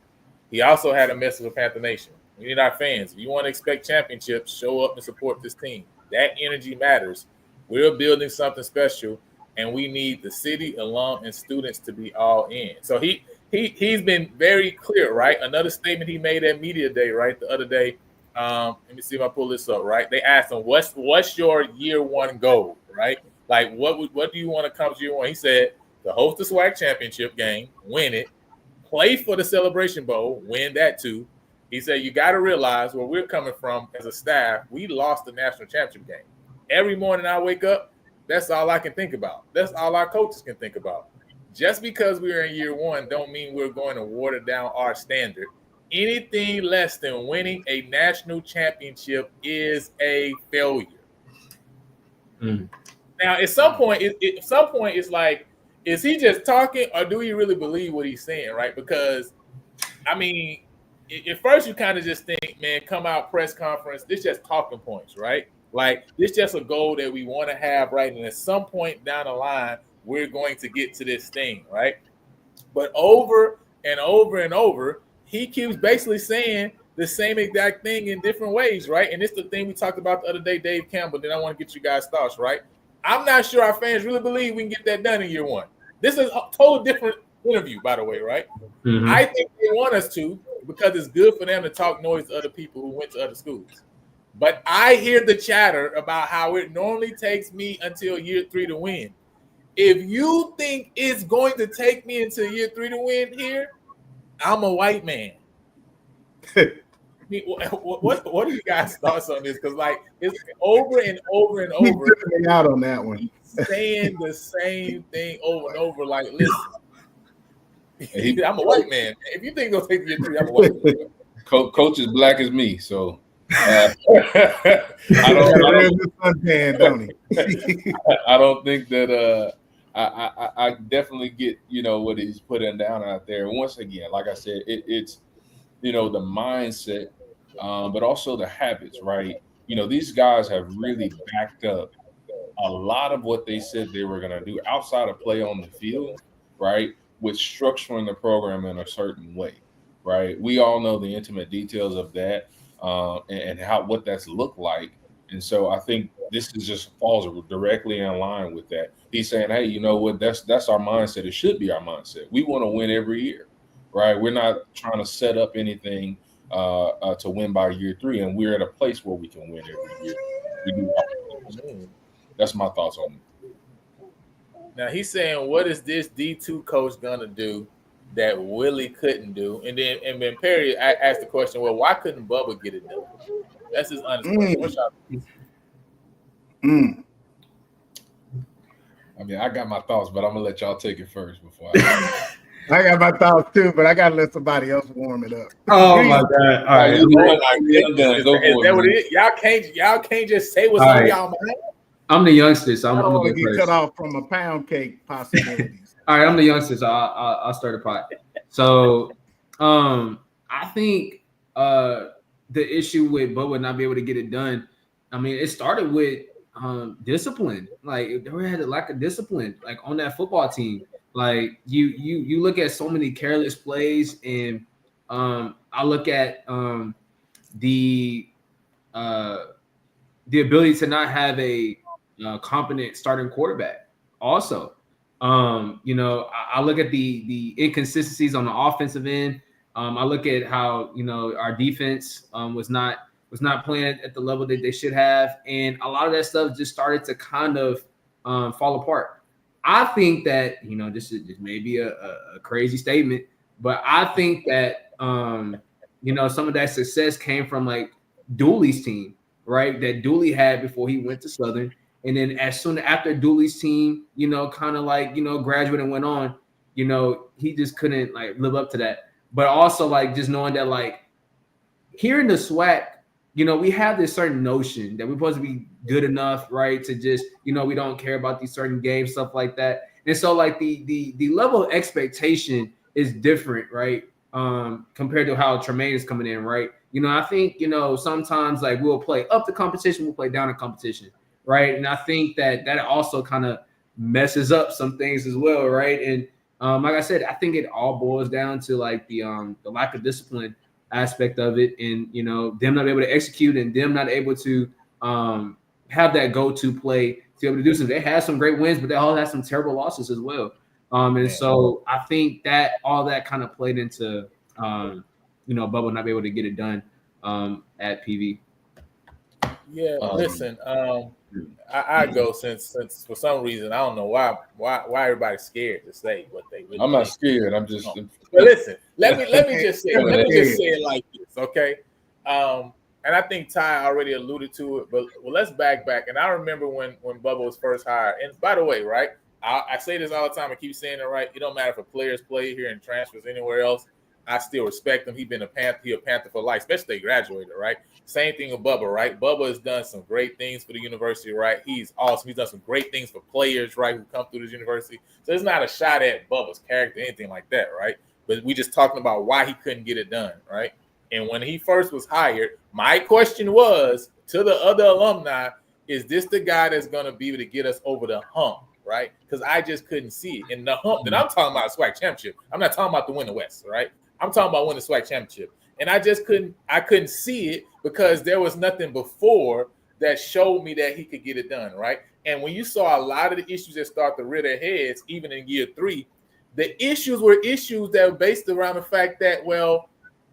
He also had a message for Panther Nation. We need our fans. If you want to expect championships, show up and support this team. That energy matters. We're building something special, and we need the city, alum, and students to be all in. So he's been very clear, right? Another statement he made at Media Day, right, the other day. Let me see if I pull this up, right? They asked him, what's your year one goal, right? Like, what do you want to come to year one? He said, to host the SWAC championship game, win it, play for the Celebration Bowl, win that too. He said, you got to realize where we're coming from as a staff. We lost the national championship game. Every morning I wake up, that's all I can think about. That's all our coaches can think about. Just because we're in year one don't mean we're going to water down our standard. Anything less than winning a national championship is a failure. Mm. Now, at some point, it's like, is he just talking or do he really believe what he's saying, right? Because, at first you kind of just think, man, come out press conference, this just talking points, right? Like, this just a goal that we want to have, right? And at some point down the line, we're going to get to this thing, right? But over and over and over, he keeps basically saying the same exact thing in different ways, right? And it's the thing we talked about the other day, Dave Campbell. Then I want to get you guys' thoughts, right? I'm not sure our fans really believe we can get that done in year one. This is a totally different interview, by the way, right? Mm-hmm. I think they want us to because it's good for them to talk noise to other people who went to other schools. But I hear the chatter about how it normally takes me until year 3 to win. If you think it's going to take me until year 3 to win here, I'm a white man. What are you guys' thoughts on this? Because like it's over and over and over. He's tripping me out on that one. Saying the same thing over and over. Like, listen, I'm a white man. If you think it'll take you 3, I'm a white man. Coach is black as me, so I don't think that I definitely get what he's putting down out there. And once again, like I said, it's the mindset, but also the habits, right? These guys have really backed up a lot of what they said they were going to do outside of play on the field, right? With structuring the program in a certain way, right? We all know the intimate details of that and what that's looked like. And so I think this is just falls directly in line with that. He's saying, hey, you know what? That's our mindset. It should be our mindset. We want to win every year, right? We're not trying to set up anything to win by year 3, and we're at a place where we can win every year. We do. That's my thoughts on it. Now he's saying, what is this D2 coach gonna do that Willie couldn't do? And then Perry asked the question, well, why couldn't Bubba get it done? That's his honest question. What's y'all? I got my thoughts, but I'm gonna let y'all take it first before I got my thoughts too, but I gotta let somebody else warm it up. Oh my God! All right, is that what it is? Y'all can't just say what's on y'all mind. I'm the youngster, so I'm gonna get get cut off from a pound cake possibilities. All right, I'm the youngster, so I'll start a pot. So I think the issue with Bubba not be able to get it done. I mean, it started with discipline. Like they had a lack of discipline, like on that football team. Like you look at so many careless plays, and I look at the ability to not have a competent starting quarterback. Also, I look at the inconsistencies on the offensive end. I look at how our defense was not playing at the level that they should have, and a lot of that stuff just started to kind of fall apart. I think that this may be a crazy statement, but I think that some of that success came from like Dooley's team, right? That Dooley had before he went to Southern. And then as soon after Dooley's team, kind of like, graduated and went on, he just couldn't like live up to that. But also like just knowing that like here in the SWAC, we have this certain notion that we're supposed to be good enough, right? To just, we don't care about these certain games, stuff like that. And so like the level of expectation is different, right? Compared to how Tremaine is coming in, right? I think, sometimes like we'll play up the competition, we'll play down the competition. Right. And I think that also kind of messes up some things as well. Right. And like I said, I think it all boils down to like the lack of discipline aspect of it, and them not able to execute and them not able to have that go-to play to be able to do something. They had some great wins, but they all had some terrible losses as well. And so I think that all that kind of played into Bubba not be able to get it done at PV. Yeah, listen, I go since for some reason I don't know why everybody's scared to say what they really I'm not think. scared. I'm just. But listen, let me just say it like this, okay? And I think Ty already alluded to it, but let's back. And I remember when Bubba was first hired. And by the way, right, I say this all the time. I keep saying it, right. It don't matter if a player's play here and transfers anywhere else. I still respect him. He's been a Panther for life, especially they graduated, right? Same thing with Bubba, right? Bubba has done some great things for the university, right? He's awesome. He's done some great things for players, right, who come through this university. So it's not a shot at Bubba's character, anything like that, right? But we just talking about why he couldn't get it done, right? And when he first was hired, my question was to the other alumni, is this the guy that's going to be able to get us over the hump, right? Because I just couldn't see it. And the hump that I'm talking about, SWAC championship. I'm not talking about the win the West, right? I'm talking about winning the SWAC championship. And I just couldn't see it because there was nothing before that showed me that he could get it done, right? And when you saw a lot of the issues that start to rear their heads, even in year 3, the issues were issues that were based around the fact that, well,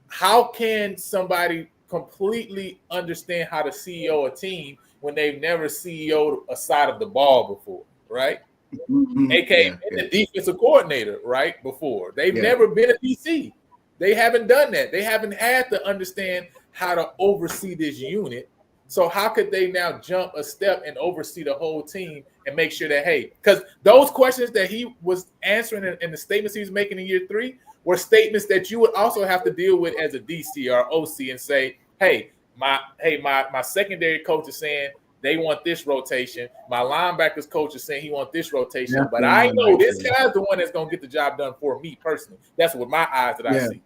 how can somebody completely understand how to CEO a team when they've never CEO'd a side of the ball before, right? AKA the defensive coordinator, right? Before. They've never been a DC. They haven't done that. They haven't had to understand how to oversee this unit. So how could they now jump a step and oversee the whole team and make sure that, hey, because those questions that he was answering in the statements he was making in year 3 were statements that you would also have to deal with as a DC or OC and say, hey, my secondary coach is saying they want this rotation. My linebackers coach is saying he wants this rotation. But I know this guy's the one that's going to get the job done for me personally. That's with my eyes that I see.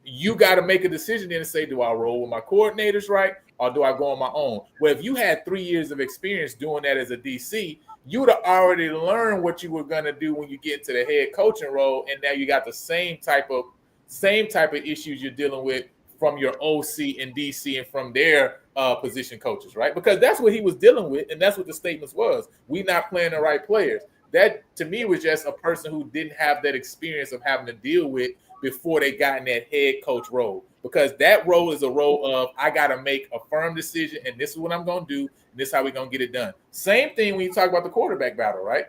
You got to make a decision then and say, do I roll with my coordinators, right? Or do I go on my own? Well, if you had 3 years of experience doing that as a DC, you would have already learned what you were going to do when you get to the head coaching role. And now you got the same type of issues you're dealing with from your OC and DC and from their position coaches, right? Because that's what he was dealing with, and that's what the statements was. We not playing the right players. That, to me, was just a person who didn't have that experience of having to deal with before they got in that head coach role. Because that role is a role of, I got to make a firm decision, and this is what I'm going to do, and this is how we're going to get it done. Same thing when you talk about the quarterback battle, right?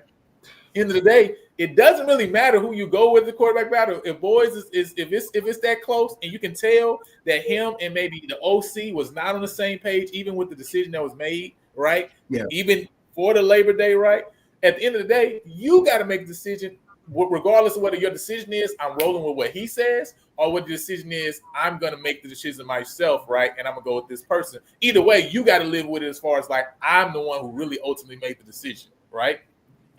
End of the day, it doesn't really matter who you go with the quarterback battle. If boys if it's that close and you can tell that him and maybe the OC was not on the same page, even with the decision that was made, right? Yeah. Even for the Labor Day, right? At the end of the day, you got to make a decision, regardless of whether your decision is I'm rolling with what he says, or what the decision is I'm going to make the decision myself, right? And I'm going to go with this person. Either way, you got to live with it as far as like I'm the one who really ultimately made the decision, right?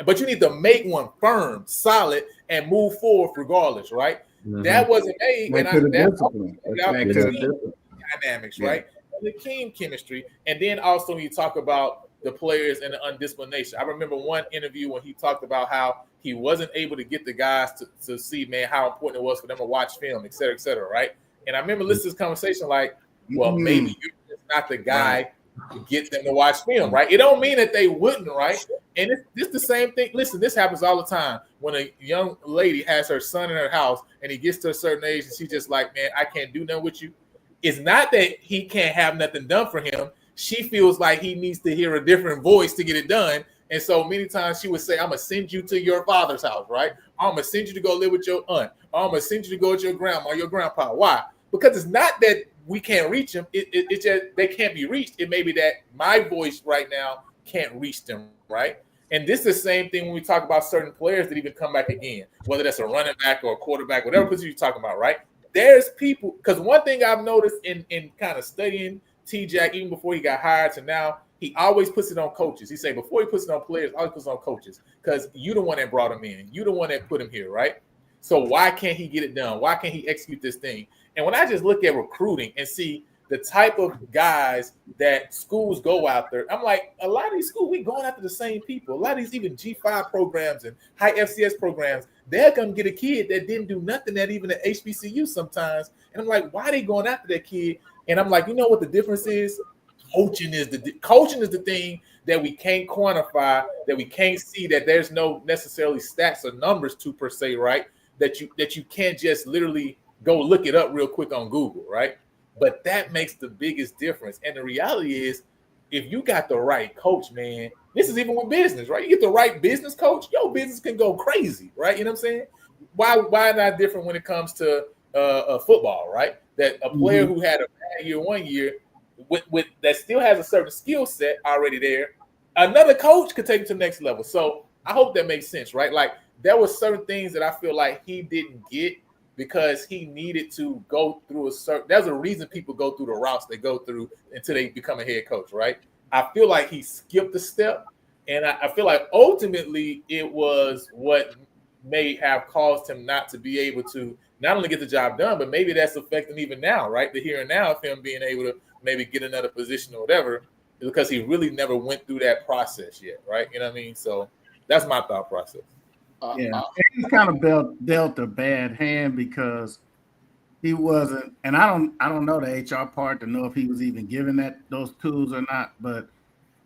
But you need to make one firm, solid, and move forward regardless, right? That wasn't made, Back and to the that discipline. That's out back the to the team discipline. dynamics, Yeah. right? And the team chemistry, and then also when you talk about the players and the undisciplination. I remember one interview when he talked about how he wasn't able to get the guys to see, man, how important it was for them to watch film, et cetera, right? And I remember listening to this conversation like, well, maybe you're just not the guy to get them to watch film, right? It don't mean that they wouldn't, right? And it's the same thing. Listen, this happens all the time when a young lady has her son in her house and he gets to a certain age and she's just like, man, I can't do nothing with you. It's not that he can't have nothing done for him. She feels like he needs to hear a different voice to get it done. And so many times she would say, I'm going to send you to your father's house, right? I'm going to send you to go live with your aunt. I'm going to send you to go with your grandma or your grandpa. Why? Because it's not that we can't reach them. It's just they can't be reached. It may be that my voice right now can't reach them, right? And this is the same thing when we talk about certain players that even come back again, whether that's a running back or a quarterback, whatever position you're talking about, right? There's people, because one thing I've noticed in kind of studying T-Jack, even before he got hired to now, he always puts it on coaches. He say before he puts it on players, always puts it on coaches because you the one that brought him in. You the one that put him here, right? So why can't he get it done? Why can't he execute this thing? And when I just look at recruiting and see the type of guys that schools go out there, I'm like, a lot of these schools, we going after the same people. A lot of these even G5 programs and high FCS programs, they're going to get a kid that didn't do nothing at even at HBCU sometimes. And I'm like, why are they going after that kid? And I'm like, you know what the difference is? Coaching is the thing that we can't quantify, that we can't see, that there's no necessarily stats or numbers to per se, right? That you can't just literally go look it up real quick on Google, right? But that makes the biggest difference. And the reality is, if you got the right coach, man, this is even with business, right? You get the right business coach, your business can go crazy, right? You know what I'm saying? Why not different when it comes to football, right? That a player who had a bad year 1 year with that still has a certain skill set already there, another coach could take it to the next level. So I hope that makes sense, right? Like there were certain things that I feel like he didn't get because he needed to go through there's a reason people go through the routes they go through until they become a head coach, right? I feel like he skipped a step, and I feel like ultimately it was what may have caused him not to be able to not only get the job done, but maybe that's affecting even now, right? The here and now of him being able to maybe get another position or whatever, because he really never went through that process yet, right? You know what I mean? So that's my thought process. He's kind of dealt a bad hand because he wasn't, and I don't know the HR part to know if he was even given those tools or not, but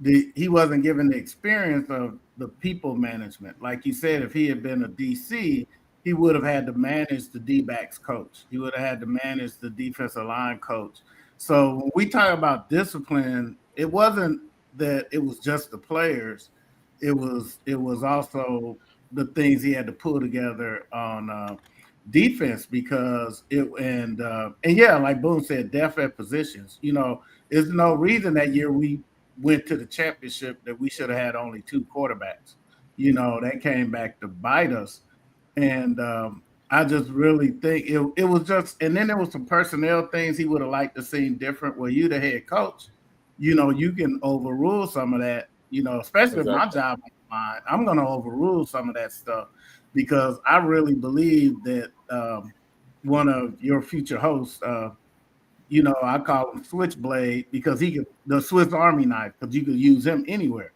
he wasn't given the experience of the people management. Like you said, if he had been a DC, he would have had to manage the D-backs coach. He would have had to manage the defensive line coach. So when we talk about discipline, it wasn't that it was just the players. It was also the things he had to pull together on defense because like Boone said, depth at positions. You know, there's no reason that year we went to the championship that we should have had only two quarterbacks. You know, that came back to bite us. And I just really think it was just, and then there was some personnel things he would have liked to see different. Where you the head coach, you know, you can overrule some of that, you know, especially if my job is mine. I'm going to overrule some of that stuff because I really believe that one of your future hosts, you know, I call him Switchblade because the Swiss Army knife, because you could use him anywhere.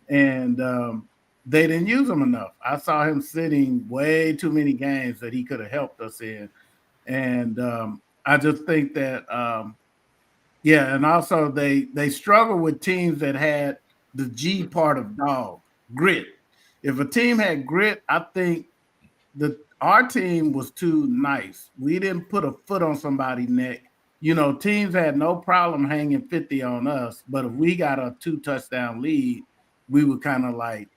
And they didn't use him enough. I saw him sitting way too many games that he could have helped us in. And I just think that, and also they struggle with teams that had the G part of dog, grit. If a team had grit, I think our team was too nice. We didn't put a foot on somebody's neck. You know, teams had no problem hanging 50 on us, but if we got a 2-touchdown lead, we would kind of like,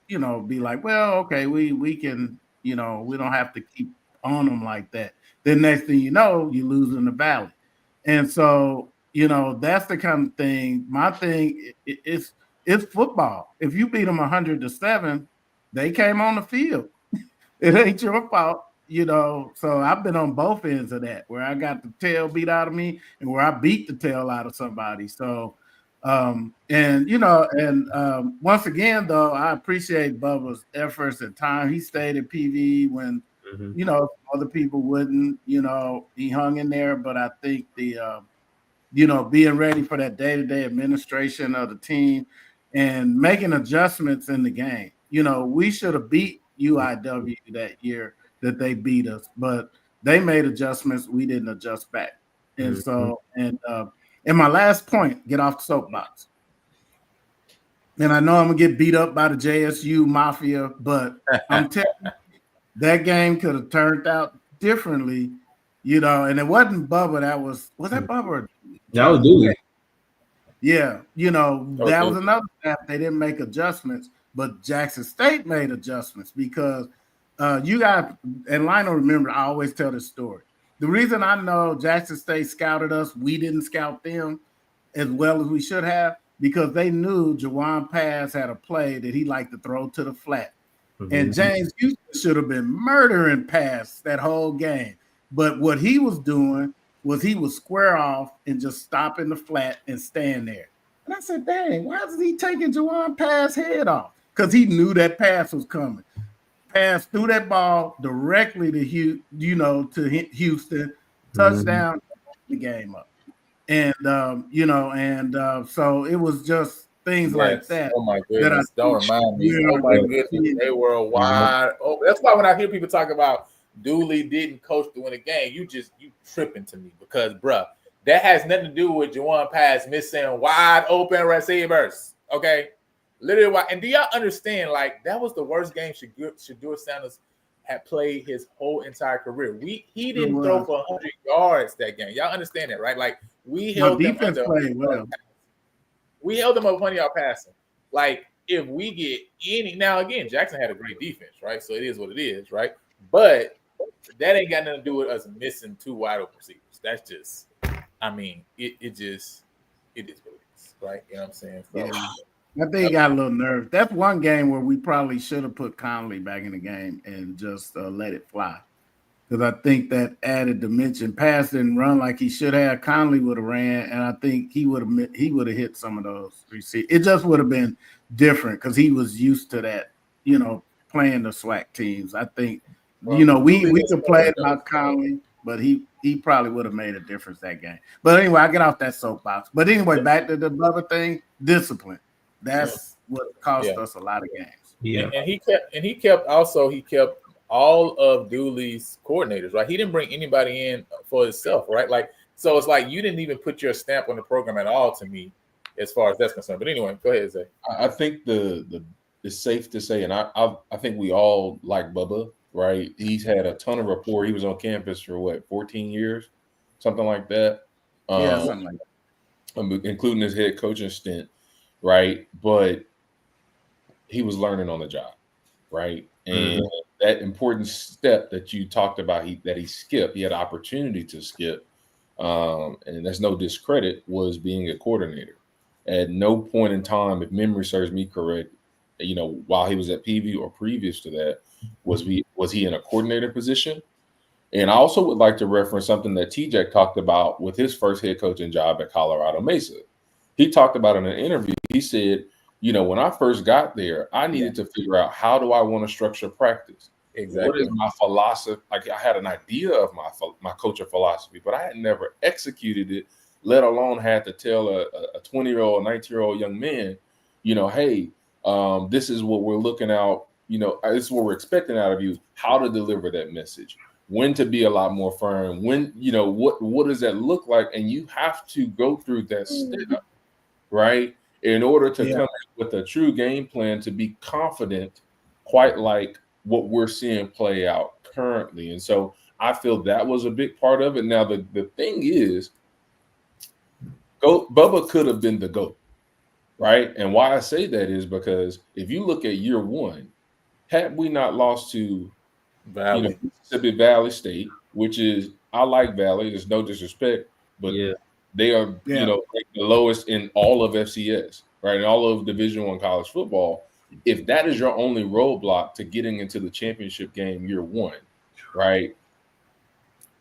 you know, be like, well, okay, we can, you know, we don't have to keep on them like that. Then next thing you know, you lose in the valley. And so, you know, that's the kind of thing. My thing is it's football. If you beat them 100-7, they came on the field. It ain't your fault, you know. So I've been on both ends of that, where I got the tail beat out of me and where I beat the tail out of somebody. So, once again, though, I appreciate Bubba's efforts and time. He stayed at PV when you know, other people wouldn't. You know, he hung in there, but I think you know, being ready for that day-to-day administration of the team and making adjustments in the game. You know, we should have beat UIW that year that they beat us, but they made adjustments. We didn't adjust back. And so, and my last point, get off the soapbox. And I know I'm gonna get beat up by the JSU Mafia, but I'm telling you, that game could have turned out differently, you know. And it wasn't Bubba. That was that Bubba? That was Dooley. Yeah, you know, Oh, that dude. was another step. They didn't make adjustments, but Jackson State made adjustments because you got, and Lionel, remember, I always tell this story. The reason I know Jackson State scouted us, we didn't scout them as well as we should have, because they knew Jawan Pass had a play that he liked to throw to the flat. And James Houston should have been murdering Pass that whole game. But what he was doing was he would square off and just stop in the flat and stand there. And I said, dang, why is he taking Jawan Pass' head off? Because he knew that pass was coming. Pass threw that ball directly to Houston, touchdown, the game up. And so it was just things like that. Oh my goodness! Don't remind me. Yeah, Oh my goodness, they were wide. Oh, that's why when I hear people talk about Dooley didn't coach to win a game, you tripping to me, because bruh, that has nothing to do with Jawan Pass missing wide open receivers. Okay, literally. Why? And do y'all understand? Like, that was the worst game Shedeur Sanders had played his whole entire career. He didn't throw for 100 yards that game. Y'all understand that, right? Like, we held them defense under. played well. We held them up 100 yard passing. Like, if we get any, now again, Jackson had a great defense, right? So it is what it is, right? But that ain't got nothing to do with us missing two wide open receivers. That's just, I mean, it is what it is, right? You know what I'm saying? So, Yeah. I think he got a little nerve. That's one game where we probably should have put Conley back in the game and just let it fly. Because I think that added dimension. Pass didn't run like he should have. Conley would have ran, and I think he would have hit some of those receivers. It just would have been different because he was used to that, you know, playing the SWAC teams. I think, you know, we could play it about Conley, but he probably would have made a difference that game. But anyway, I get off that soapbox. But anyway, back to the Bubba thing, discipline. That's what cost us a lot of games. Yeah. And he kept all of Dooley's coordinators, right? He didn't bring anybody in for himself, right? Like, so it's like you didn't even put your stamp on the program at all, to me, as far as that's concerned. But anyway, go ahead, Zay. I think it's safe to say, and I think we all like Bubba, right? He's had a ton of rapport. He was on campus for 14 years, something like that. Something like that. Including his head coaching stint, right? But he was learning on the job, right? And that important step that you talked about, that he skipped, he had an opportunity to skip, and that's no discredit, was being a coordinator. At no point in time, if memory serves me correct, you know, while he was at PV or previous to that, was he in a coordinator position? And I also would like to reference something that TJ talked about with his first head coaching job at Colorado Mesa. He talked about in an interview, he said, you know, when I first got there, I needed to figure out, how do I want to structure practice? Exactly. What is my philosophy? Like, I had an idea of my coaching philosophy, but I had never executed it, let alone had to tell a 20-year-old, 19-year-old young man, you know, hey, this is what we're looking out, you know, this is what we're expecting out of you, how to deliver that message, when to be a lot more firm, when, you know, what does that look like? And you have to go through that step, right? In order to come up with a true game plan to be confident, quite like what we're seeing play out currently. And so I feel that was a big part of it. Now, the thing is, Bubba could have been the GOAT, right? And why I say that is because if you look at year one, had we not lost to Mississippi Valley State, which is, I like Valley, there's no disrespect, but they are, you know, the lowest in all of FCS, right? In all of Division I college football. If that is your only roadblock to getting into the championship game year one, right?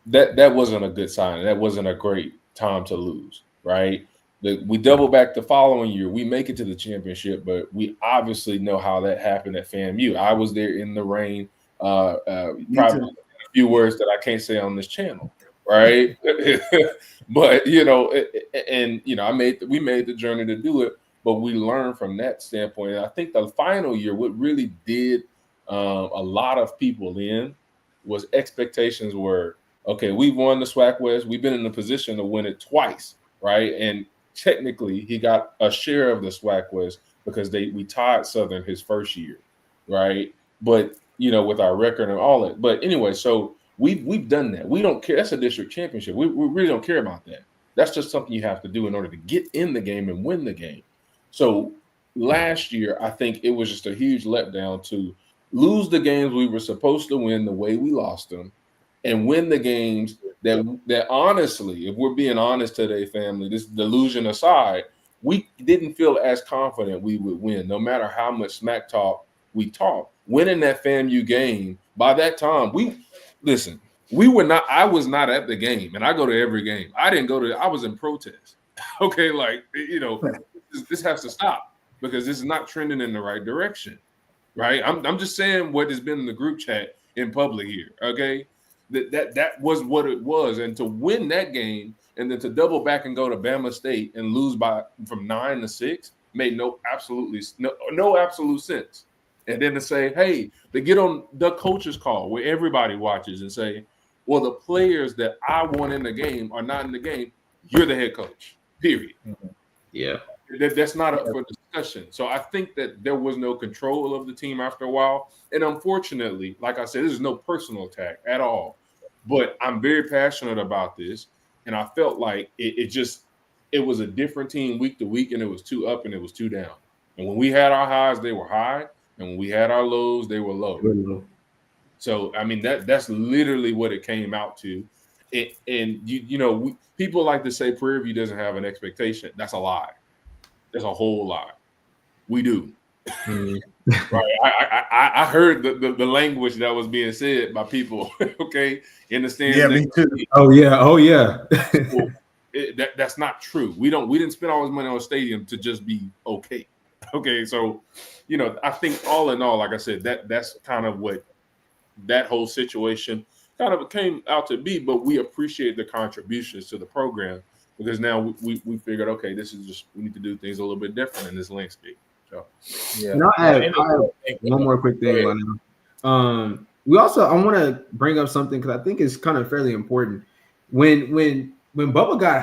That wasn't a good sign. That wasn't a great time to lose, right? We double back the following year. We make it to the championship, but we obviously know how that happened at FAMU. I was there in the rain, probably few words that I can't say on this channel, right? But you know, and you know, we made the journey to do it, but we learned from that standpoint. And I think the final year, what really did a lot of people in was expectations were, okay, we've won the SWAC West, we've been in the position to win it twice, right? And technically, he got a share of the SWAC West because we tied Southern his first year, right? But you know, with our record and all that. But anyway, so we've done that. We don't care. That's a district championship. We really don't care about that. That's just something you have to do in order to get in the game and win the game. So last year, I think it was just a huge letdown to lose the games we were supposed to win the way we lost them, and win the games that honestly, if we're being honest today, family, this delusion aside, we didn't feel as confident we would win, no matter how much smack talk we talked. Winning that FAMU game, by that time, we were not, I was not at the game, and I go to every game. I was in protest. Okay, like, you know, this has to stop because this is not trending in the right direction, right? I'm just saying what has been in the group chat in public here, okay? That was what it was. And to win that game and then to double back and go to Bama State and lose from 9-6 made no absolute sense. And then to say, hey, to get on the coach's call where everybody watches and say, well, the players that I want in the game are not in the game. You're the head coach, period. Yeah. That's not up for discussion. So I think that there was no control of the team after a while. And unfortunately, like I said, this is no personal attack at all. But I'm very passionate about this. And I felt like it was a different team week to week, and it was 2 up and it was 2 down. And when we had our highs, they were high. And when we had our lows, they were low. So, I mean, that's literally what it came out to. And you know, people like to say Prairie View doesn't have an expectation. That's a lie. That's a whole lie. We do. Right. I heard the language that was being said by people, okay, in the stands. Yeah, me too. Oh yeah. So that's not true. We didn't spend all this money on a stadium to just be okay. Okay, so you know, I think all in all, like I said, that's kind of what that whole situation kind of came out to be. But we appreciate the contributions to the program because now we figured, okay, this is just, we need to do things a little bit different in this landscape. So yeah. And I have one more quick thing. I want to bring up something because I think it's kind of fairly important. When Bubba got